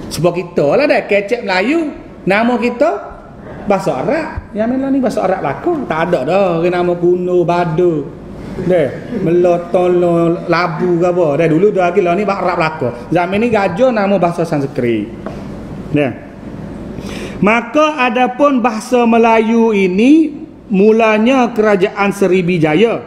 Sebab kita lah dah kecek Melayu, nama kita bahasa Arab. Yang mana ni bahasa Arab lakon. Tak ada dah nama kuno Badu. Melotolo labu ke apa. Dulu dah lagi lah ni Arab lakon. Zaman ni raja nama bahasa Sanskrit. Maka adapun bahasa Melayu ini mulanya kerajaan Sriwijaya.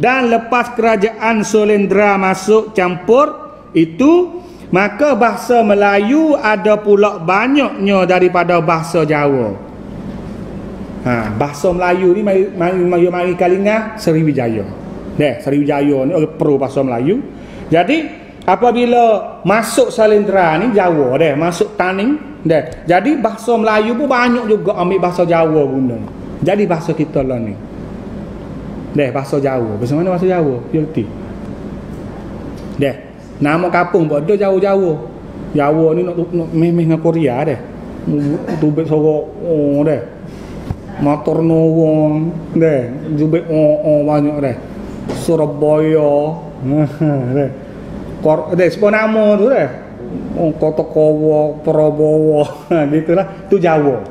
Dan lepas kerajaan Sailendra masuk campur itu, maka bahasa Melayu ada pula banyaknya daripada bahasa Jawa. Bahasa Melayu ni mari Kalinga Sriwijaya. Sriwijaya ni orang pro bahasa Melayu. Jadi apabila masuk Salendra ni Jawa masuk Taning jadi bahasa Melayu pun banyak juga ambil bahasa Jawa guna. Jadi bahasa kita lah ni. Bahasa Jawa. Bahasa mana bahasa Jawa? Yelti. Nama kampung pun ada Jawa-Jawa. Jawa ni nak memeh dengan Korea tubik sorok motor nawang jubik banyak Surabaya sebab nama tu Kota Kowo, Prabowo gitulah, tu Jawa.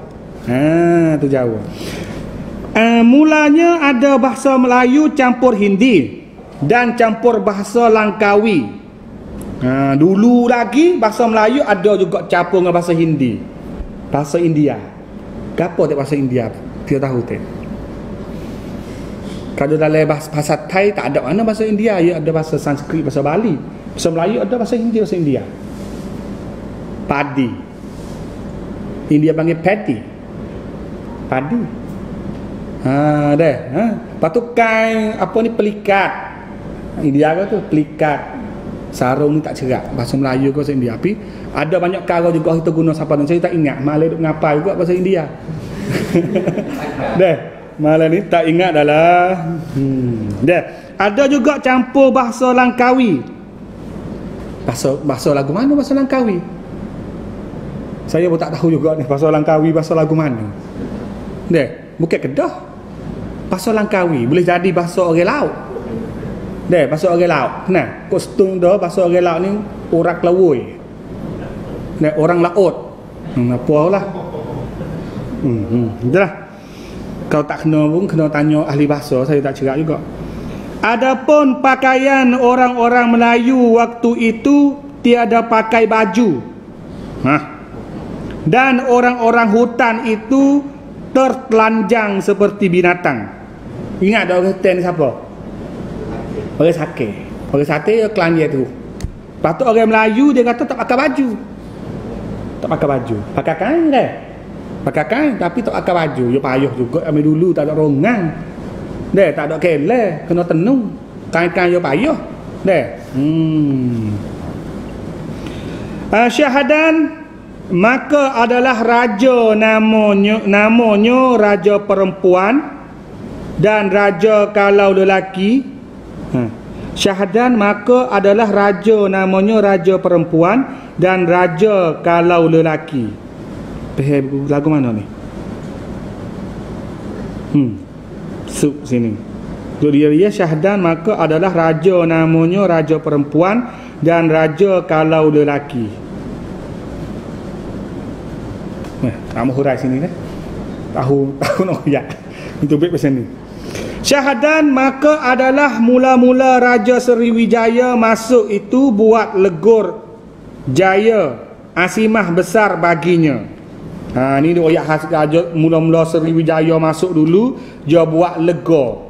Tu Jawa. Mulanya ada bahasa Melayu campur Hindi dan campur bahasa Langkawi. Dulu lagi bahasa Melayu ada juga campur dengan bahasa Hindi, bahasa India. Gapo tak bahasa India? Dia tahu tak? Kalau dalam bahasa Thai tak ada mana bahasa India, ya ada bahasa Sanskrit, bahasa Bali. Bahasa Melayu ada bahasa Hindi, bahasa India. Padi. India panggil paddy. Padi. Lepas tu kain apa ni pelikat. India tu pelikat. Sarung ni tak cerak. Bahasa Melayu ke bahasa India. Tapi ada banyak cara juga kita guna siapa tu. Saya tak ingat. Malah duk ngapai juga bahasa India. Malah ni tak ingat dah lah. Ada juga campur bahasa Langkawi. Bahasa lagu mana bahasa Langkawi? Saya pun tak tahu juga ni bahasa Langkawi, bahasa lagu mana. Bukan Kedah. Bahasa Langkawi boleh jadi bahasa orang laut. Bahasa orang laut. Kostum dah bahasa orang laut ni orang Kelawui. Orang laut. Apalah. Itulah. Kalau tak kena pun kena tanya ahli bahasa, saya tak cerak juga. Adapun pakaian orang-orang Melayu waktu itu tiada pakai baju. Dan orang-orang hutan itu tertelanjang seperti binatang. Ingat dah orang hutan ni siapa? Orang Sake. Orang Sake dia telanjang tu. Lepas tu orang Melayu dia kata tak pakai baju. Tak pakai baju. Pakai kain dah. Pakai kain tapi tak pakai baju. Ya payah juga ambil dulu tak ada rongan. Tak ada kelah, kena tenung. Kain-kain ya payah. Syahadan maka adalah raja namanya raja perempuan dan raja kalau lelaki. Syahadan maka adalah raja namanya raja perempuan dan raja kalau lelaki. Lagu mana ni? Sini. Dia Syahdan maka adalah raja namanya raja perempuan dan raja kalau lelaki. Nama hurai sini tahu nak ya. Itu baik pasal ni. Syahdan maka adalah mula-mula Raja Sriwijaya masuk itu buat legur jaya asimah besar baginya. Ni dia ayat khas raja mula-mula Sriwijaya masuk dulu dia buat lega.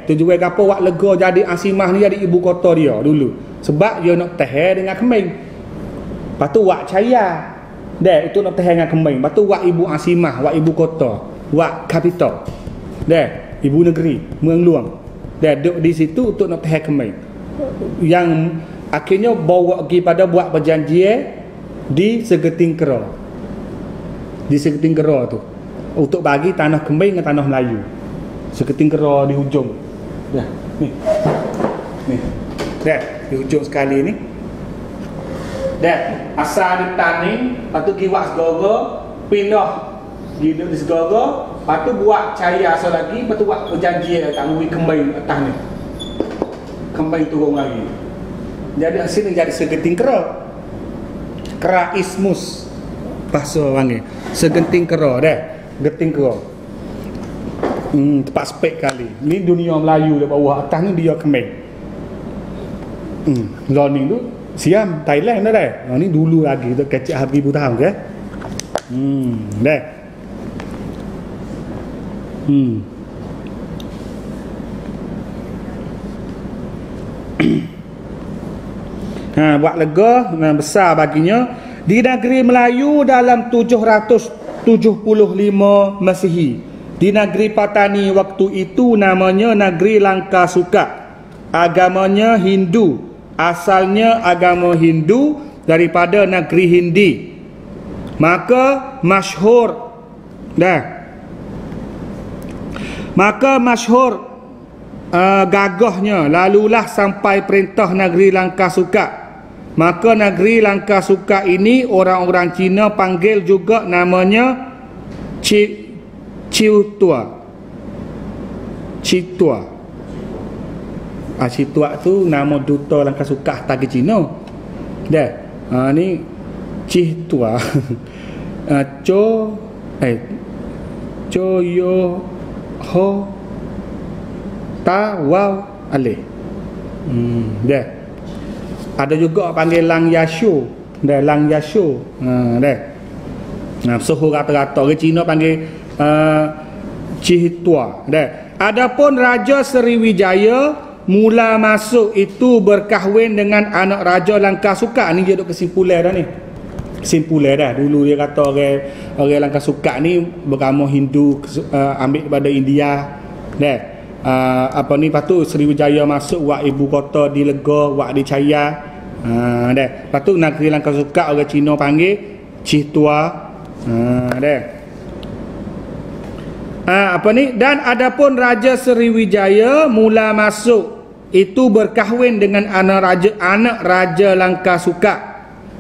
Tujuan apa buat lega jadi asimah ni jadi ibu kota dia dulu. Sebab dia nak tahan dengan Kemeng. Lepas tu buat Caya. Itu nak tahan dengan Kemeng. Lepas tu buat ibu asimah, buat ibu kota, buat kapital. Ibu negeri, Muang Luang. Duduk di situ untuk nak tahan Kemeng. Yang akhirnya bawa pergi pada buat perjanjian di Segeting Kera. Di Segeting Kera tu untuk bagi tanah Kemeng dengan tanah Melayu. Segeting Kera di hujung. Ni. Di hujung sekali ni. Asal di Taning, lepas tu pergi buat segara, pindah hidup di segara, lepas tu buat Caya asal lagi, lepas tu buat perjanjian tak ngui Kemeng atas ni. Kemeng turun lagi. Jadi sini jadi Segeting Kera. Kera Ismus bahasa panggil. Segeting Kera Geting Kera. Tempat spek kali. Ni dunia Melayu di bawah, atas ni dia Kemeng. Learning tu Siam Thailand dah. Ni dulu lagi tu kecil habis 1000 tahun ke. Buat lega besar baginya di negeri Melayu dalam 775 Masihi. Di negeri Patani waktu itu namanya negeri Langkasuka. Agamanya Hindu. Asalnya agama Hindu daripada negeri Hindi. Maka masyhur gagahnya lalulah sampai perintah negeri Langkasuka. Maka negeri Langkasuka ini orang-orang Cina panggil juga namanya Citua. Citua tu nama duta Langkasuka atas ke Cina. Dah. Ni Citua. Yo ho ta wow alih. Dah. Ada juga panggil Lang Yashu. Dah, Lang Yashu. Dah. Suhu rata-rata ke Cina panggil Citua. Dah. Adapun Raja Sriwijaya mula masuk itu berkahwin dengan anak Raja Langkasuka. Ni dia duk kesimpulan dah ni. Kesimpulan dah. Dulu dia kata orang Langkasuka ni beragama Hindu, ambil daripada India. Dah. Apa ni, lepas tu Sriwijaya masuk buat ibu kota di Lega, buat di Chaya. Dah. Lepas tu negeri Langkasuka orang Cina panggil Citua. Dah. Apa ni, dan adapun Raja Sriwijaya mula masuk itu berkahwin dengan anak Raja Langkasuka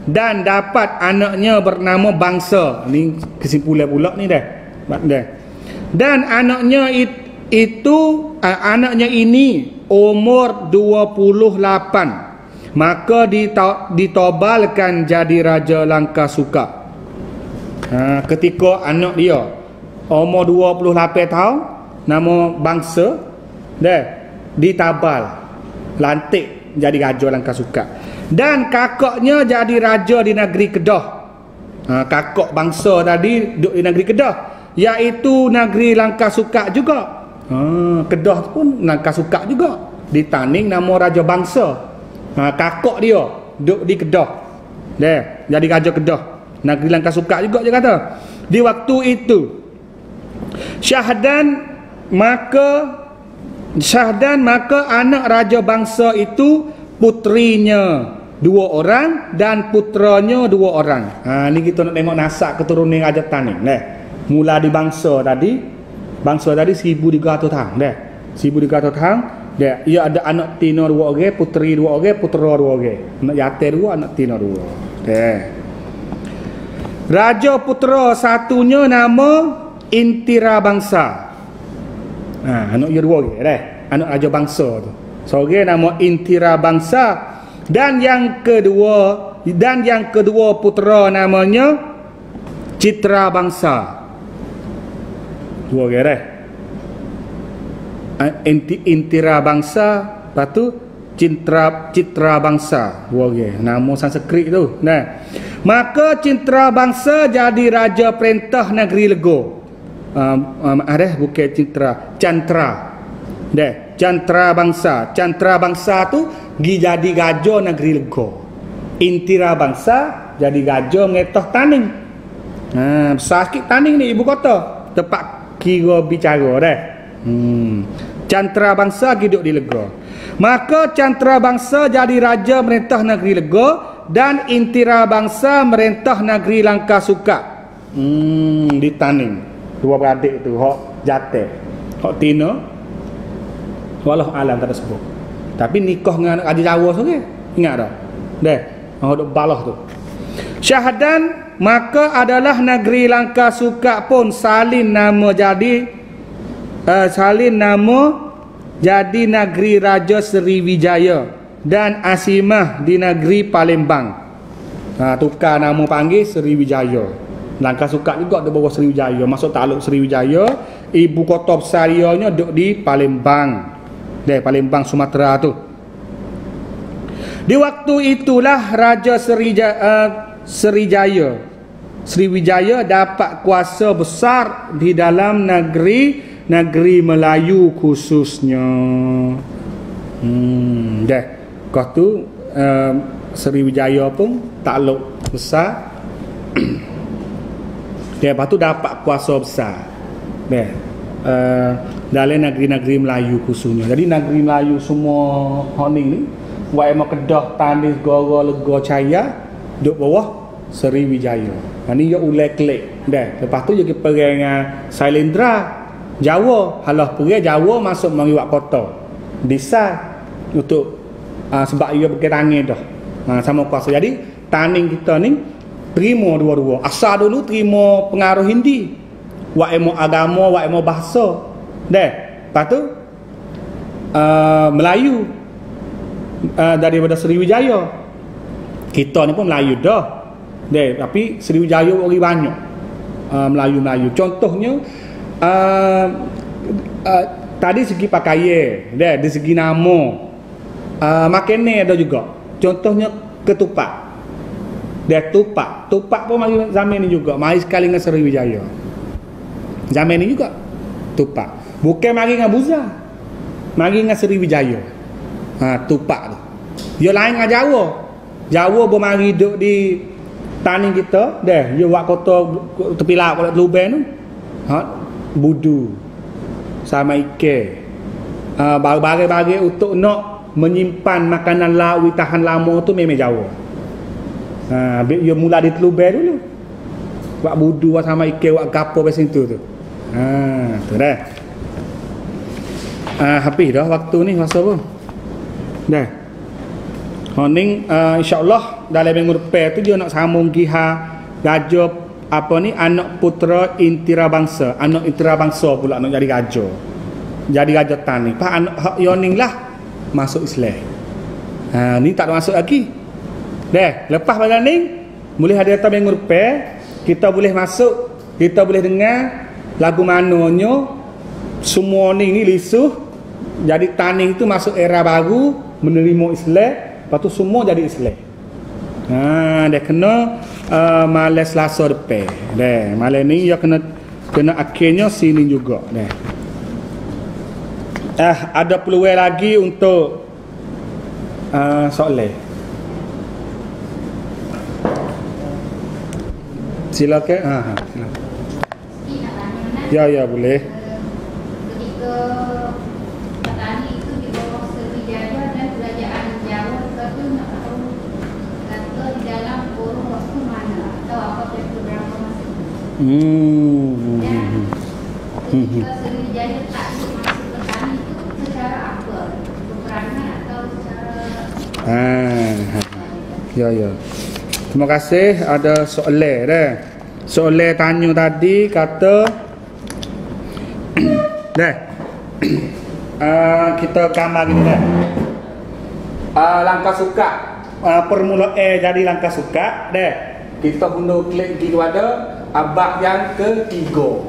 dan dapat anaknya bernama Bangsa. Ni kesimpulan pula ni dah. Dan anaknya anaknya ini umur 28, maka ditobalkan jadi Raja Langkasuka. Ketika anak dia umur 28 tahun, nama Bangsa, dah ditabal, lantik jadi Raja Langkasuka. Dan kakaknya jadi raja di negeri Kedah. Kakak Bangsa tadi duduk di negeri Kedah, iaitu negeri Langkasuka juga. Kedah pun Langkasuka juga, ditaning nama Raja Bangsa. Kakak dia duduk di Kedah, dah jadi Raja Kedah, negeri Langkasuka juga dia kata. Di waktu itu Syahdan maka anak Raja Bangsa itu putrinya 2 orang dan putranya 2 orang. Ni kita nak tengok nasab keturunan Raja Taning dah. Mula di Bangsa tadi 1300 tahun dah. 1300 tahun dah. Ia ada anak tina 2 orang, puteri 2 orang, putera 2 orang. Anak yatim 2, anak tina 2. Dah. Raja putera satunya nama Intira Bangsa. Anak dia 2 orang dah. Anak Raja Bangsa tu. Seorang nama Intira Bangsa dan yang kedua putera namanya Citra Bangsa. 2 orang dah. Intira Bangsa, lepas tu Citra Bangsa, 2 orang. Nama Sanskrit tu. Nah. Maka Citra Bangsa jadi raja perintah negeri Lego. Bukan Citra, Cantra. Dah, Cantra Bangsa tu jadi raja negeri Lego. Intira Bangsa jadi raja mengetah Taning. Besar sikit Taning ni ibu kota, tempat kira bicara dah. Cantra Bangsa hidup di Lego. Maka Cantra Bangsa jadi raja merintah negeri Lego dan Intira Bangsa merintah negeri Langkasuka. Di Taning. 2 beradik tu hak jatah, hak tina wallah alam tak ada sebut. Tapi nikah dengan anak Raja Jawa sore. Ingat tak? Dah. Duk balah tu. Syahdan maka adalah negeri Langkasuka pun salin nama jadi negeri Raja Sriwijaya dan Asimah di negeri Palembang. Tukar nama panggil Sriwijaya. Langkasuka juga di bawah Sriwijaya, masuk takluk Sriwijaya. Ibu kota besar ianya duduk di Palembang. Palembang Sumatera tu. Di waktu itulah Raja Sriwijaya dapat kuasa besar di dalam negeri Melayu khususnya. Kau tu Sriwijaya pun takluk besar. Lepas tu dapat kuasa besar. dalam negeri-negeri Melayu khususnya. Jadi negeri Melayu semua honing ni buat emo Kedah, Tandis, Goro, Lego, Caya duduk bawah Sriwijaya. Ni yo ulai klik dah. Lepas tu je kita pergi dengan Sailendra Jawa, halah pergi Jawa masuk mengiwak kota. Desain untuk sebab ia berkerangan dah. Sama kuasa. Jadi taning kita ni terima dua-dua. Asal dulu terima pengaruh Hindi. Wak emo agama, wak emo bahasa. Dah. Lepas tu Melayu daripada Sriwijaya. Kita ni pun Melayu dah. Dah, tapi Sriwijaya orang banyak. Melayu-Melayu. Contohnya tadi segi pakaian, dah, dari segi nama. Makanan ada juga. Contohnya ketupat. Dah tupak. Tupak pun mari zaman ni juga. Mari sekali dengan Sriwijaya. Zaman ni juga tupak. Bukan mari dengan Buza. Mari dengan Sriwijaya. Tupak tu. Dia lain dengan Jawa. Jawa bermari duduk di tani kita. Dah, dia buat kota tepi laut kat Luben tu. Budu. Sama ikan. Barang-barang untuk nak menyimpan makanan laut tahan lama tu memang Jawa. Dia mula di Luben dulu. Buat budu sama ikan, buat gapo pasal tu. Tu dah. Habis dah waktu ni masa apa? Dah. Honing insya-Allah dalam minggu depan tu dia nak sambung giha raja apa ni anak putera intira bangsa. Anak intira bangsa pula nak jadi raja. Jadi raja tani. Pak anak hak yoning lah masuk Islam. Ni tak ada masuk lagi. Dah, lepas pada ni boleh ada datang minggu depan kita boleh masuk, kita boleh dengar lagu mananya semua ni lisuh jadi tani itu masuk era baru menerima Islam, lepas tu semua jadi Islam. Dia kena malam Selasa depan. Dah, malam ni dia kena akhirnya sini juga. Dah. Ada peluang lagi untuk soalan. Silakan. Silakan. Ya, boleh. Ketika petani itu di bawah Sriwijaya dan kerajaan Jawa, kita tu nak tahu kata di dalam kurun waktu mana atau apa beberapa masa. Dan ketika Sriwijaya tak masuk petani itu secara apa? Peperangan atau secara Ya. Terima kasih. Ada soalan dah. Soalan tanya tadi kata dah. Kita gambar gini dah. Langkah suka permulaan jadi langkah suka dah. Kita guna klik pergi kepada abad yang ketiga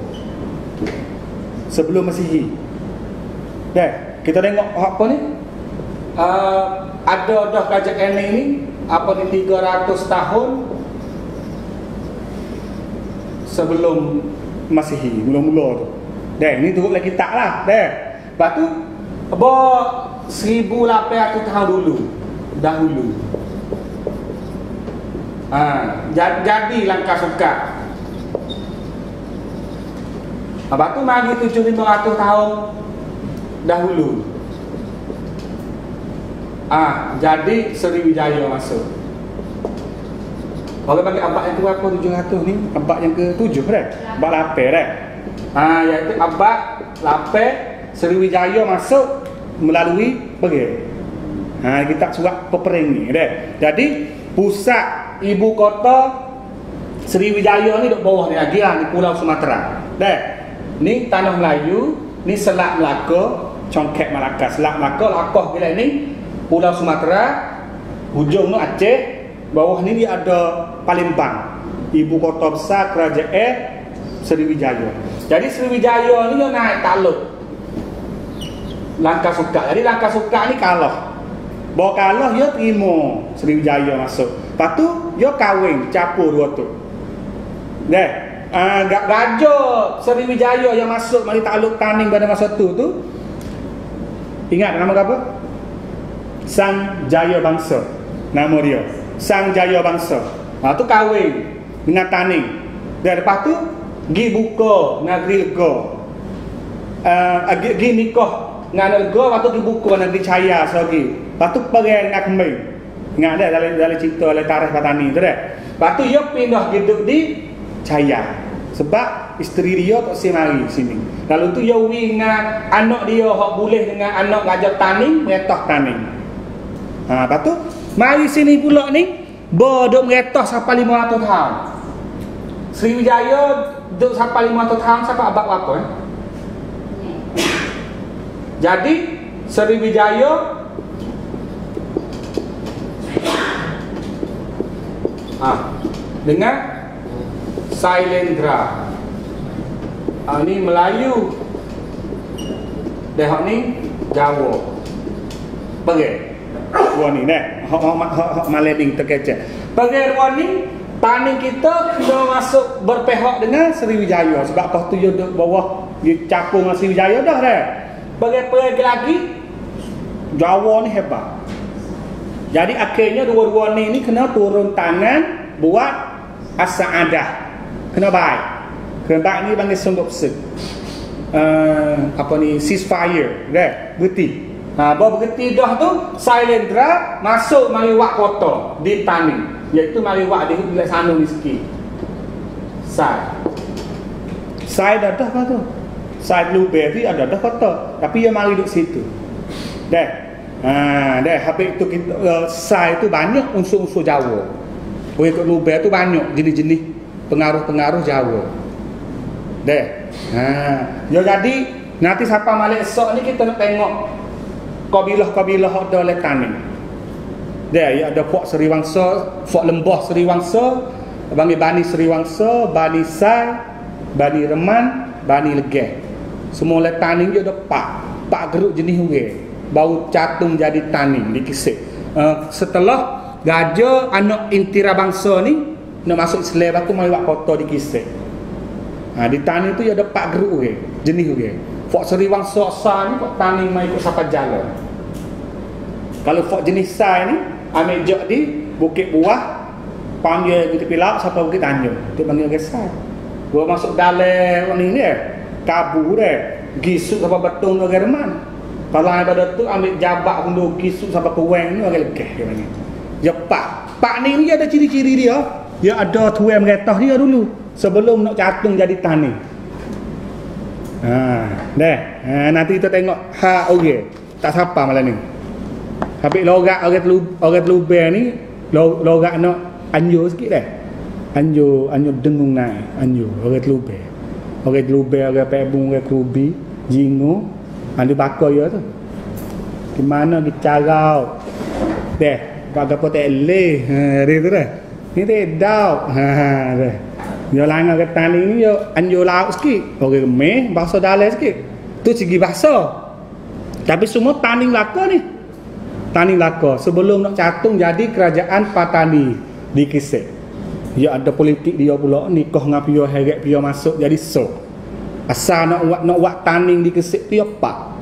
sebelum Masihi. Dah, kita tengok apa ni? Ada dah kerajaan ini apa di 300 tahun sebelum Masihi, mula-mula tu. Dah, ni turut lagi tak lah. Dah. Lepas tu 1800 tahun dahulu. Jadi langkah suka. Lepas tu mari 7500 tahun dahulu. Jadi Sriwijaya masuk. Orang panggil abad yang berapa 700 ni? Abad yang ke-7 dah. Abad 8 dah. Iaitu abad 8 Sriwijaya masuk melalui pergi. Kita surat pepering ni dah. Jadi pusat ibu kota Sriwijaya ni duduk bawah ni lagi di Pulau Sumatera. Dah. Ni tanah Melayu, ni Selat Melaka, Congkak Melaka. Selat Melaka, Lakoh bila ni Pulau Sumatera, hujung tu Aceh, bawah ni dia ada Palembang, ibu kota besar kerajaan Sriwijaya. Jadi Sriwijaya ni dia naik takluk langkah suka. Jadi langkah suka ni kalah. Bawa kalah dia terima Sriwijaya masuk. Lepas tu dia kahwin capur dua tu. Dah. Raja Sriwijaya yang masuk mari takluk Taning pada masa tu ingat nama apa? Sang Jaya Bangsa. Nama dia Sang Jaya Bangsa. Tu kahwin dengan Taning. Dan lepas tu pergi buka negeri Lega. gi nikah ngana lega waktu dibuku nak dicaya sagi. Patu pergi dengan kembali. Ingat dah dalam cerita dalam tarikh Patani tu dah. Patu dia pindah hidup di Caya. Sebab isteri dia tak semari sini. Lalu tu dia dengan anak dia hak boleh dengan anak gajah Taning, meretah Taning. Lepas tu mari sini pula ni duk meretah sampai 500 tahun. Sriwijaya duk sampai 500 tahun sampai abad berapa Jadi Sriwijaya dengan Sailendra. Ni Melayu. Dah ni Jawa. Pergi. Dua ni hak Maleding terkecek. Pergi dua ni Taning kita kena masuk berpihak dengan Sriwijaya sebab kau tu duduk bawah dia capung dengan Sriwijaya dah dah. Pergi lagi Jawa ni hebat. Jadi akhirnya dua-dua ni kena turun tangan buat as-sa'adah. Kena baik. Kena baik ni panggil sunggup sek. Ceasefire dah berhenti. Baru berhenti dah tu Sailendra masuk mari wak kota di Taning, iaitu mari wak di belah sana ni sikit. Sai dah dah tu. Sai Lubeh tu ada dah kota, tapi dia mari duduk situ. Dah. Dah habis tu kita sai tu banyak unsur-unsur Jawa. Ikut Lubeh tu banyak jenis-jenis pengaruh-pengaruh Jawa. Dah. Ya jadi nanti siapa malik esok ni kita nak tengok kabilah-kabilah ada le Taning. Dah ya ada Puak Seriwangsa, Puak Lembah Seriwangsa, Bani Seriwangsa, Bani Sai, Bani Reman, Bani Legeh. Semua le Taning dia ada pak geruk jenis orang. Baru catung jadi Taning di Kisik. Setelah Gajah anak intira bangsa ni nak masuk Islam aku mai buat kota di Kisik. Di Taning tu dia ada pak geruk orang, jenis orang. Puak Seriwangsa Sai ni Puak Taning mai ikut siapa jalan. Kalau Puak jenis Sai ni ambil jok di Bukit Buah, panggil di tepi laut sampai Bukit Tanjung. Dia panggil orang Sai. Gua masuk dalam ni Kabu dia. Gisuk sampai Betung orang Reman. Kalau pada tu ambil jabak hundur gisuk sampai ke Weng ni orang Legeh dia panggil. Ya pak ni ada ciri-ciri dia. Dia ada tuai meretah dia dulu sebelum nak catung jadi Taning. Nanti kita tengok okey. Tak siapa malam ni. Habis logat orang Telubel ni logat nak anjur sikit dah. Anjur dengung naik anjur orang Telubel. Orang Telubel, orang Pebung, orang Kerubi, Jingu, ada bakar dia tu. Di mana di carau. Deh, bagi apa tak leh. Dia tu dah. Ni dia dau. Dah. Dia langgar ke Taning ni dia anjur laut sikit. Orang Remeh bahasa dalam sikit. Tu segi bahasa. Tapi semua Taning laka ni. Taning laka sebelum nak catung jadi kerajaan Patani di Kisik. Dia ada politik dia pula nikah dengan pia heret pia masuk jadi so. Asal nak buat Taning di Kisik tu ya pak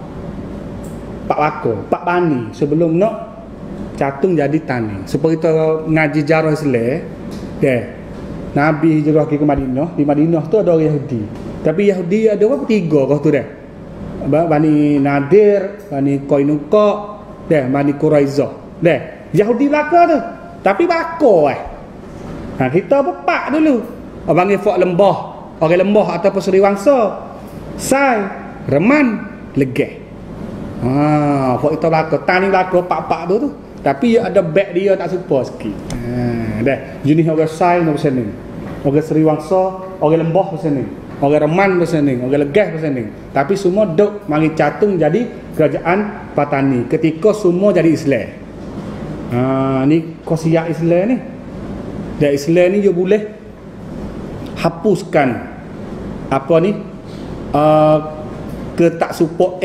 laka, pak Bani sebelum nak catung jadi Taning. Seperti kita ngaji jarah Islam deh. Nabi hijrah ke Madinah, di Madinah tu ada orang Yahudi. Tapi Yahudi ada berapa? 3 kau tu dah. Bani Nadir, Bani Qainuqa, dah Bani Quraizah. Dah. Yahudi laka tu. Tapi bakar kita bepak dulu. Panggil Puak Lembah, orang Lembah ataupun Seriwangsa, Sai, Reman, Legeh. Puak kita laka, Taning laka pak tu. Tapi ada back dia tak serupa sikit. Dah. Jenis orang Sai macam ni. Orang Seriwangsa, orang Lembah macam ni. Orang Reman macam ni, orang Legeh macam ni. Tapi semua duk mari catung jadi kerajaan Patani. Ketika semua jadi Islam. Ni khasiat Islam ni. Dan Islam ni dia boleh hapuskan apa ni? Ketak support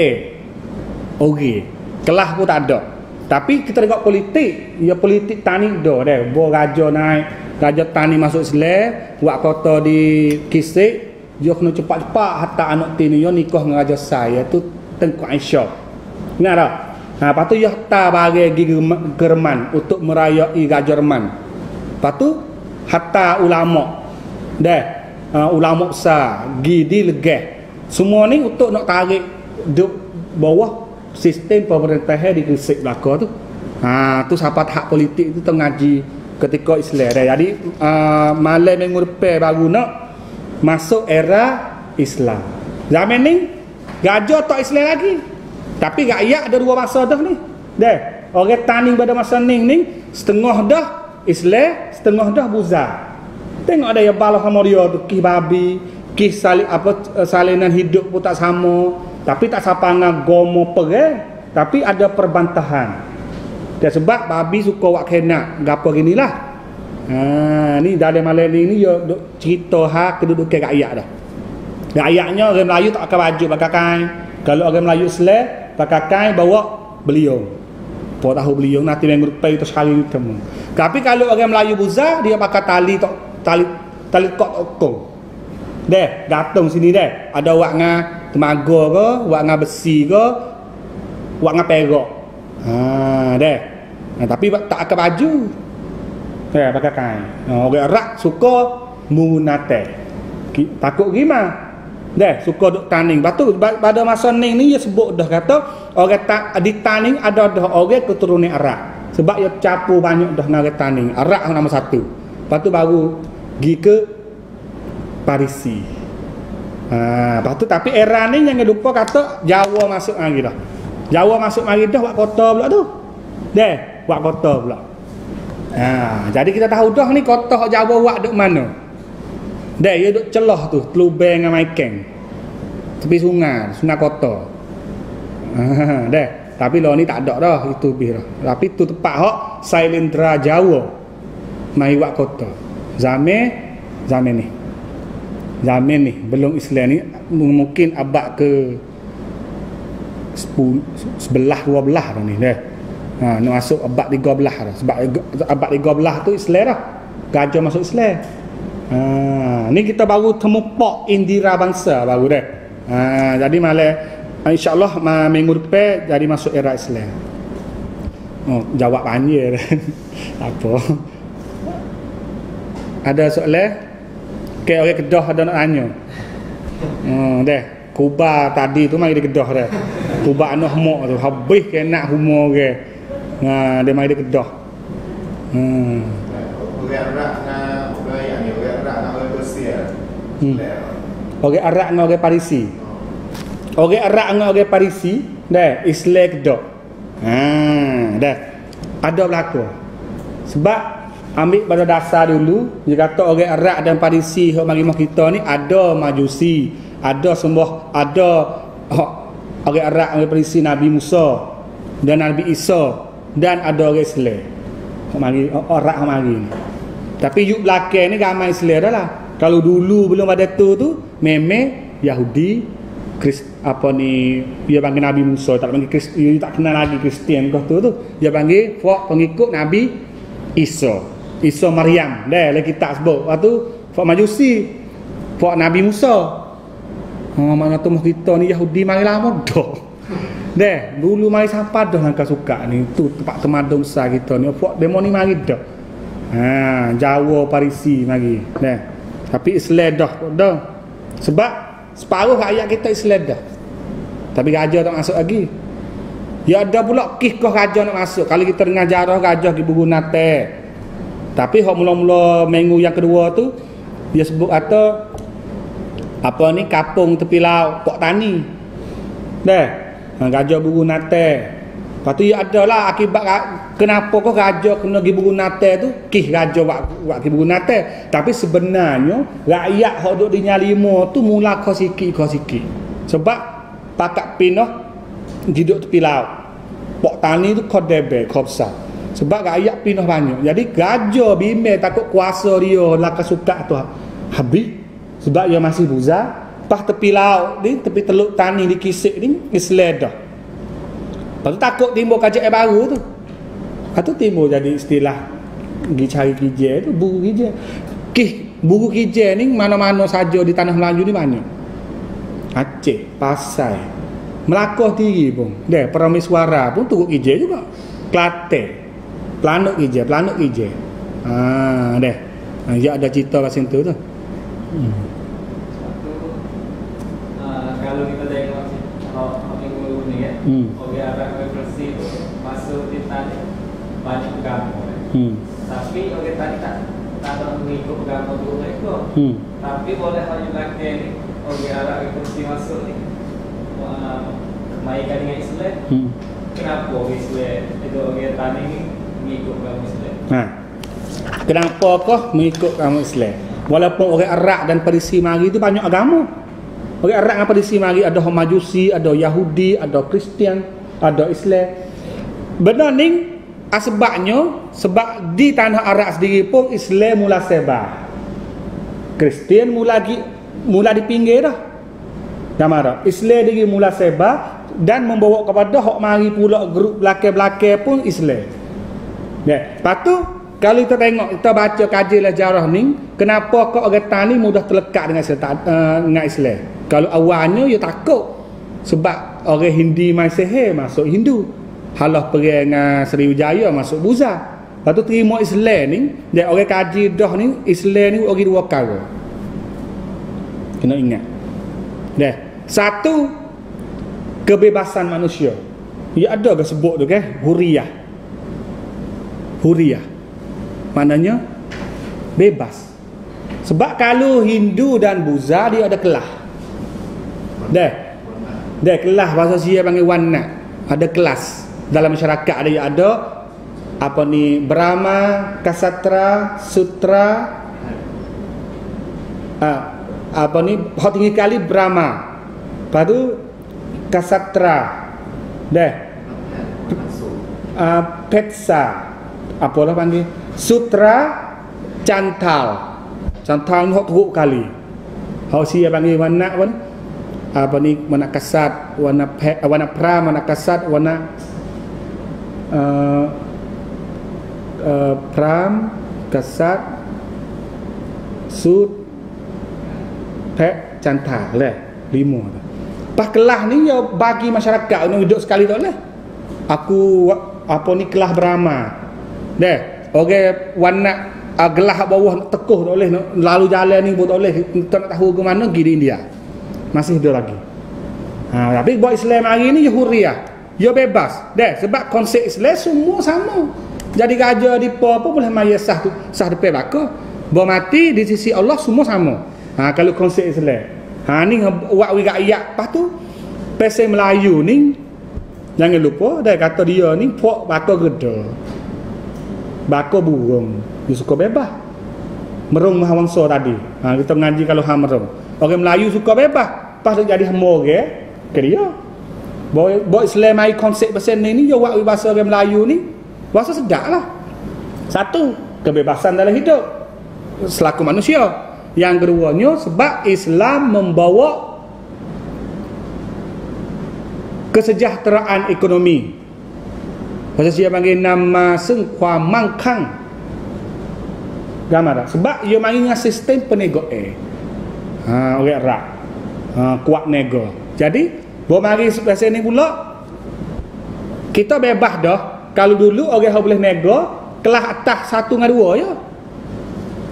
kelas pun tak ada. Tapi kita tengok politik, ya politik Taning dah bawa raja naik, raja Taning masuk Islam, buat kota di Kisik, dia kena cepat-cepat hatta anak tini dia nikah dengan raja Sai iaitu Tengku Aisyah. Ingat tak? Lepas tu dia hatta bagi ke Reman untuk merayai raja Reman. Lepas tu hatta ulama ulama besar gi di Legeh Semua ni untuk nak tarik duk bawah sistem pemerintahan di Gresik belaka tu. Tu sahabat hak politik tu tengaji ketika Islam dah. Jadi malam minggu depan baru nak masuk era Islam. Zaman ni gajah tak Islam lagi. Tapi rakyat ada dua masa dah ni. Dah. Orang tani pada masa ni setengah dah Islam, setengah dah buzar. Tengok ada yang balas sama dia tu kisah babi, kisah salinan hidup pun tak sama, tapi tak siapa ngagomo perang, tapi ada perbantahan. Dan sebab babi suka wak kenak, gapo ginilah. Ni dalam malam ni yo cerita hak kedudukan rakyat dah. Rakyatnya orang Melayu tak pakai baju, pakai kain. Kalau orang Melayu Islam pakai kain bawa beliung. Apa tahu beliung nanti minggu depan itu sekali temu. Tapi kalau orang Melayu buzar dia pakai tali kok okong. Deh, gantung sini deh. Ada wak ngah temaga ke, wak ngah besi ke, wak ngah perak. Deh. Tapi tak pakai baju. Deh, pakai kain. Orang Arab suka munate. Takut gimana? Deh, suka duk taning. Batu pada masa ni dia sebut dah kata orang tak di taning ada dah orang keturunan Arab. Sebab dia campur banyak dah dengan orang taning. Arab nombor satu. Lepas tu baru pergi ke Parisi. Lepas tu tapi era ni jangan lupa kata Jawa masuk lagi dah. Jawa masuk lagi dah buat kota pula tu. Deh, buat kota pula. Jadi kita tahu dah ni kota Jawa buat duk mana. Deh, dia duk celah tu, Telubeng dengan Maikeng. Tepi sungai kota. Deh, tapi lo ni tak ada dah itu lebih dah. Tapi tu tempat hok Sailendra Jawa. Mai buat kota. Zaman ni belum Islam ni mungkin abad ke 11 12 dah ni dah. Nak masuk abad 13 dah. Sebab abad 13 tu Islam dah. Gajah masuk Islam. Ni kita baru temu Pok Indira Bangsa baru dah. Jadi malam insya-Allah minggu depan jadi masuk era Islam. Jawab panjang. Apa? Ada soalan? Ke orang Kedah ada nak tanya. Dah. Kuba tadi tu mari di Kedah dah. Kuba anak mok tu habis ke nak humor ke. Dia mari di Kedah. Orang Arab dengan orang Parisi. Orang Arab dengan orang Parisi dah Islam Kedah. Dah. Ada berlaku. Sebab ambil pada dasar dulu dia kata orang Arab dan Parisi hok mari kita ni ada Majusi, ada sembah, ada orang Arab orang Parisi Nabi Musa dan Nabi Isa dan ada orang Islam. Hok mari orang mari ni. Tapi yuk belakang ni ramai Islam dah lah. Kalau dulu belum ada tu memang Yahudi apa ni dia panggil Nabi Musa, tak panggil Kristian, tak kenal lagi Kristian kau tu dia panggil pengikut Nabi Isa Maryam dah lagi kitab sebut. Lepas tu Majusi Nabi Musa. Mana tu kita ni Yahudi mari lama dah. Dah dulu mari siapa dah langkah suka ni tu tempat temadung besar kita ni. Demo ni mari dah. Jawa Parisi mari. Dah. Tapi Islam dah. Sebab separuh rakyat kita Islam dah. Tapi gajah tak masuk lagi. Ya ada pula kih gajah nak masuk. Kalau kita dengar jarah gajah di Bugunate. Tapi hok mula-mula minggu yang kedua tu dia sebut kata apa ni kapung tepi laut Pok Tani. Dah. Gajah Bugunate. Lepas tu ya adalah akibat kenapa kau gajah kena pergi Bugunate tu kih gajah buat pergi Bugunate. Tapi sebenarnya rakyat hok duk di Nyalimo tu mula kau sikit. Sebab pakak pinah duduk tepi laut. Pok Tani tu kau debel kau besar. Sebab rakyat pindah banyak. Jadi gajah bimbel takut kuasa dia lah kesuka tu habis. Sebab dia masih buzar. Pas tepi laut ni, tepi teluk Tani di Kisik ni Islam dah. Lepas tu takut timbul kajian baru tu. Lepas tu timbul jadi istilah pergi cari kijai tu, buru kijai. Buru kijai ni mana-mana saja di tanah Melayu ni banyak. Aceh, Pasai, Melaka Tiri pun. Dah Peramiswara pun turut kijai juga. Kelantan, Planuk kijai. Dah. Ya ada cerita kat situ tu. Orang Arab revolusi itu masuk di tani banyak agama. Tapi orang tani tak ada mengikut agama dulu mereka. Tapi boleh hanya lagi ni orang Arab revolusi masuk ni mainkan dengan Islam. Kenapa orang Islam itu orang tani ni mengikut agama Islam? Kenapa kau mengikut agama Islam? Walaupun orang Arab dan Parisi mari itu banyak agama. Orang Arab dan Parisi mari ada Majusi, ada Yahudi, ada Kristian, ada Islam. Benar ni sebabnya sebab di tanah Arab sendiri pun Islam mula sebar. Kristian mula di pinggir dah. Gamara. Islam diri mula sebar dan membawa kepada hok mari pula grup belakang-belakang pun Islam. Lepas tu kalau kita tengok, kita baca kajilah sejarah ni, kenapa kau orang tani mudah terlekat dengan Islam? Kalau awalnya dia takut sebab orang Hindi Masihi masuk Hindu, halah pergi dengan Sriwijaya masuk Buza. Lepas tu terima Islam ni, dan orang kaji dah ni Islam ni orang dua perkara. Kena ingat. Satu, kebebasan manusia. Ia ada ke sebut tu kan? Huriyah. Maknanya bebas. Sebab kalau Hindu dan Buza dia ada kelah. Kelah bahasa Sia panggil warna. Ada kelas dalam masyarakat ada apa ni, Brahma, Ksatra, Sutra, apa ni hak tinggi kali Brahma. Lepas tu Ksatra. Petsa. Apa lah panggil? Sutra, Cantal. Cantal ni hak teruk kali. Hak Sia panggil warna apa ni? Apa ni, warna kasat, warna pram, warna kasat, warna pram, kasat, sud, pek, cantal lah. 5. Pas kelah ni ya bagi masyarakat nak hidup sekali tak lah. Aku apa ni kelah Brahma. Orang warna gelah bawah nak tekuh tak boleh, nak lalu jalan ni pun tak boleh. Kita nak tahu ke mana pergi di India. Masih hidup lagi. Tapi buat Islam hari ni huriyah. Dia bebas. Sebab konsep Islam semua sama. Jadi raja di apa boleh maya sah depan bakar. Bermati di sisi Allah semua sama. Kalau konsep Islam. Ni buat rakyat. Lepas tu pasal Melayu ni jangan lupa kata dia ni puak bakar geda. Bakar burung. Dia suka bebas. Merung mahawangsa tadi. Kita mengaji kalau merung. Orang Melayu suka bebas. Lepas tu jadi hamba orang ke dia. Bawa Islam mai konsep pasal ni dia buat bahasa orang Melayu ni bahasa sedap lah. Satu, kebebasan dalam hidup selaku manusia. Yang keduanya sebab Islam membawa kesejahteraan ekonomi. Bahasa Sia panggil nama sengkwa mangkang. Gambar tak? Sebab ia mari dengan sistem penegoe. Orang Arab. Kuat nego. Jadi, bawa mari bahasa ni pula kita bebas dah. Kalau dulu orang yang boleh nego kelas atas 1 dengan 2 ya.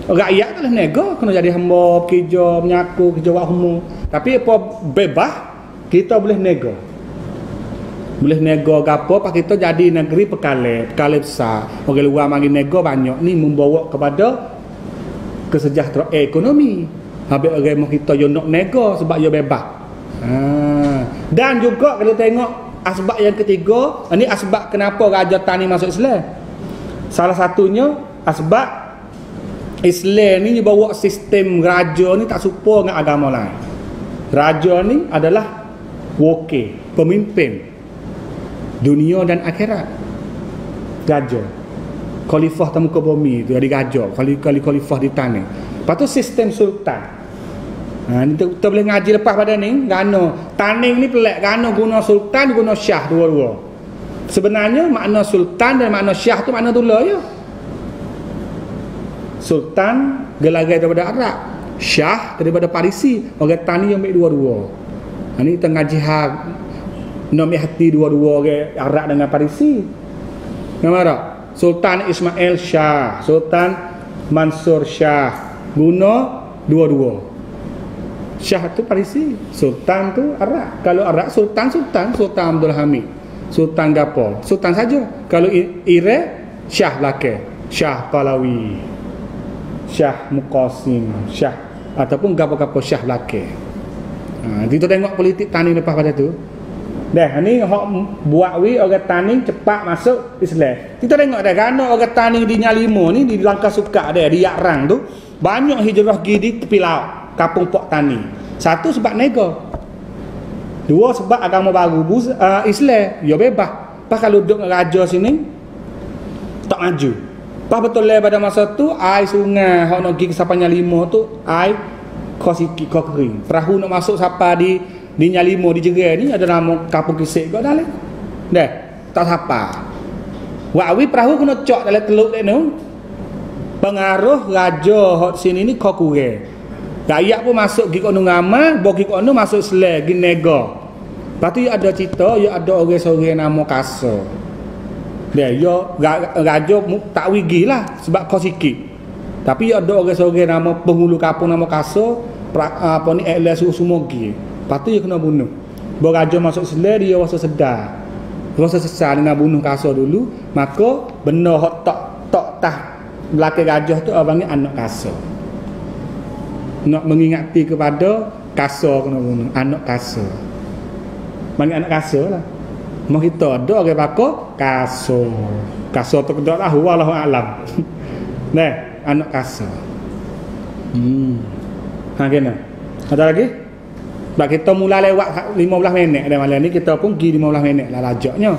Rakyat tu lah nego, kena jadi hamba, kerja, menyaku, kerja buat humur. Tapi apa bebas, kita boleh nego. Boleh nego gapo, pas kita jadi negeri perkala besar. Orang luar mari nego banyak ni membawa kepada kesejahteraan ekonomi. Habis orang kita yo nak nego sebab yo bebas. Dan juga kalau tengok asbab yang ketiga, ini asbab kenapa raja tani masuk Islam. Salah satunya asbab Islam ni bawa sistem raja ni tak serupa dengan agama lain. Raja ni adalah wakil, pemimpin dunia dan akhirat. Raja. Khalifah di muka bumi tu ada raja, khalifah di tanah. Lepas tu sistem sultan. Ni kita boleh ngaji lepas pada ni, gano taning ni pelik, gano guna sultan, guna syah dua-dua. Sebenarnya makna sultan dan makna syah tu makna tula je. Sultan gelagai daripada Arab, Syah daripada Parisi. Orang tani yang ambil dua-dua. Ini kita ngaji nomi hati dua-dua orang Arab dengan Parisi. Nampak? Sultan Ismail Shah, Sultan Mansur Shah, guna dua-dua. Syah tu Parisi, Sultan tu Arak. Kalau Arak Sultan Abdul Hamid. Sultan gapo? Sultan saja. Kalau Iraq Syah Lake, Syah Pahlawi, Syah Muqasim, Syah ataupun gapo-gapo Syah Lake. Kita tengok politik tani lepas pada tu. Dah ni hok buat orang tani cepat masuk Islam. Kita tengok dah kerana orang tani di Nyalimo ni di Langkah Suka dia di Yakrang tu banyak hijrah pergi di tepi laut, kampung pok tani. Satu sebab nego. Dua sebab agama baru Islam, ya bebas. Pas kalau duduk raja sini tak maju. Pas betul lah pada masa tu air sungai hok nak pergi ke Sapanya Lima tu air kau sikit kau kering. Perahu nak masuk siapa di Nyalimo di Jerai ni ada nama kampung Kisik kau dalam. Dah, tak siapa. Wawi perahu kena cok dalam teluk dia tu. Pengaruh raja hot sini ni kau kurang. Rakyat pun masuk pergi kono ngamal, bagi kono masuk Islam, pergi nego. Lepas tu ada cerita, ada orang seorang nama Kaso. Dia raja tak wigi lah sebab kau sikit. Tapi ada orang seorang nama penghulu kampung nama Kaso, apa ni Elia Sumogi. Lepas tu dia kena bunuh. Baru raja masuk Islam dia rasa sedar. Rasa sesal dengan bunuh Kaso dulu, maka benda hak tak tah belakang raja tu orang ni anak Kaso. Nak mengingati kepada Kaso kena bunuh, anak Kaso. Bagi anak Kaso lah. Mau kita ada orang bakar Kaso. Kaso tu kedak tahu wallahu alam. Nah, anak Kaso. Kena. Ada lagi? Sebab kita mula lewat 15 minit dah malam ni, kita pun pergi 15 minit lah lajaknya.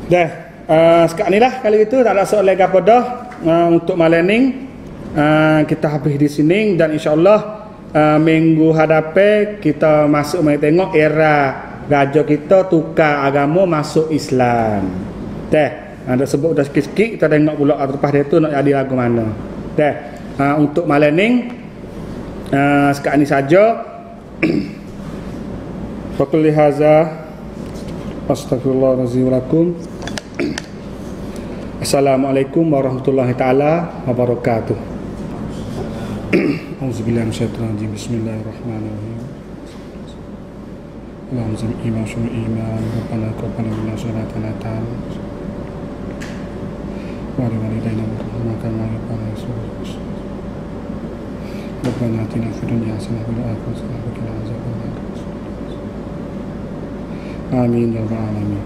Dah, sekarang ni lah kali itu tak ada soalan apa dah. Untuk malam ni kita habis di sini dan insya-Allah minggu hadapan kita masuk mai tengok era raja kita tukar agama masuk Islam. Dah, ada sebut dah sikit-sikit kita tengok pula lepas dia tu nak jadi lagu mana. Dah. Untuk malam ni sekarang ni saja. Faqul lihaza astaghfirullahalazim walakum. Assalamualaikum warahmatullahi taala wabarakatuh. Auzubillahi minasyaitonir rajim. Bismillahirrahmanirrahim. Allahumma zid iman syur iman rabbana taqabbal minna sholatan tan wa walidayna wa kama rabbana yusuf. ربنا آتنا في الدنيا حسنة وفي الآخرة حسنة وقنا عذاب النار آمين يا رب العالمين.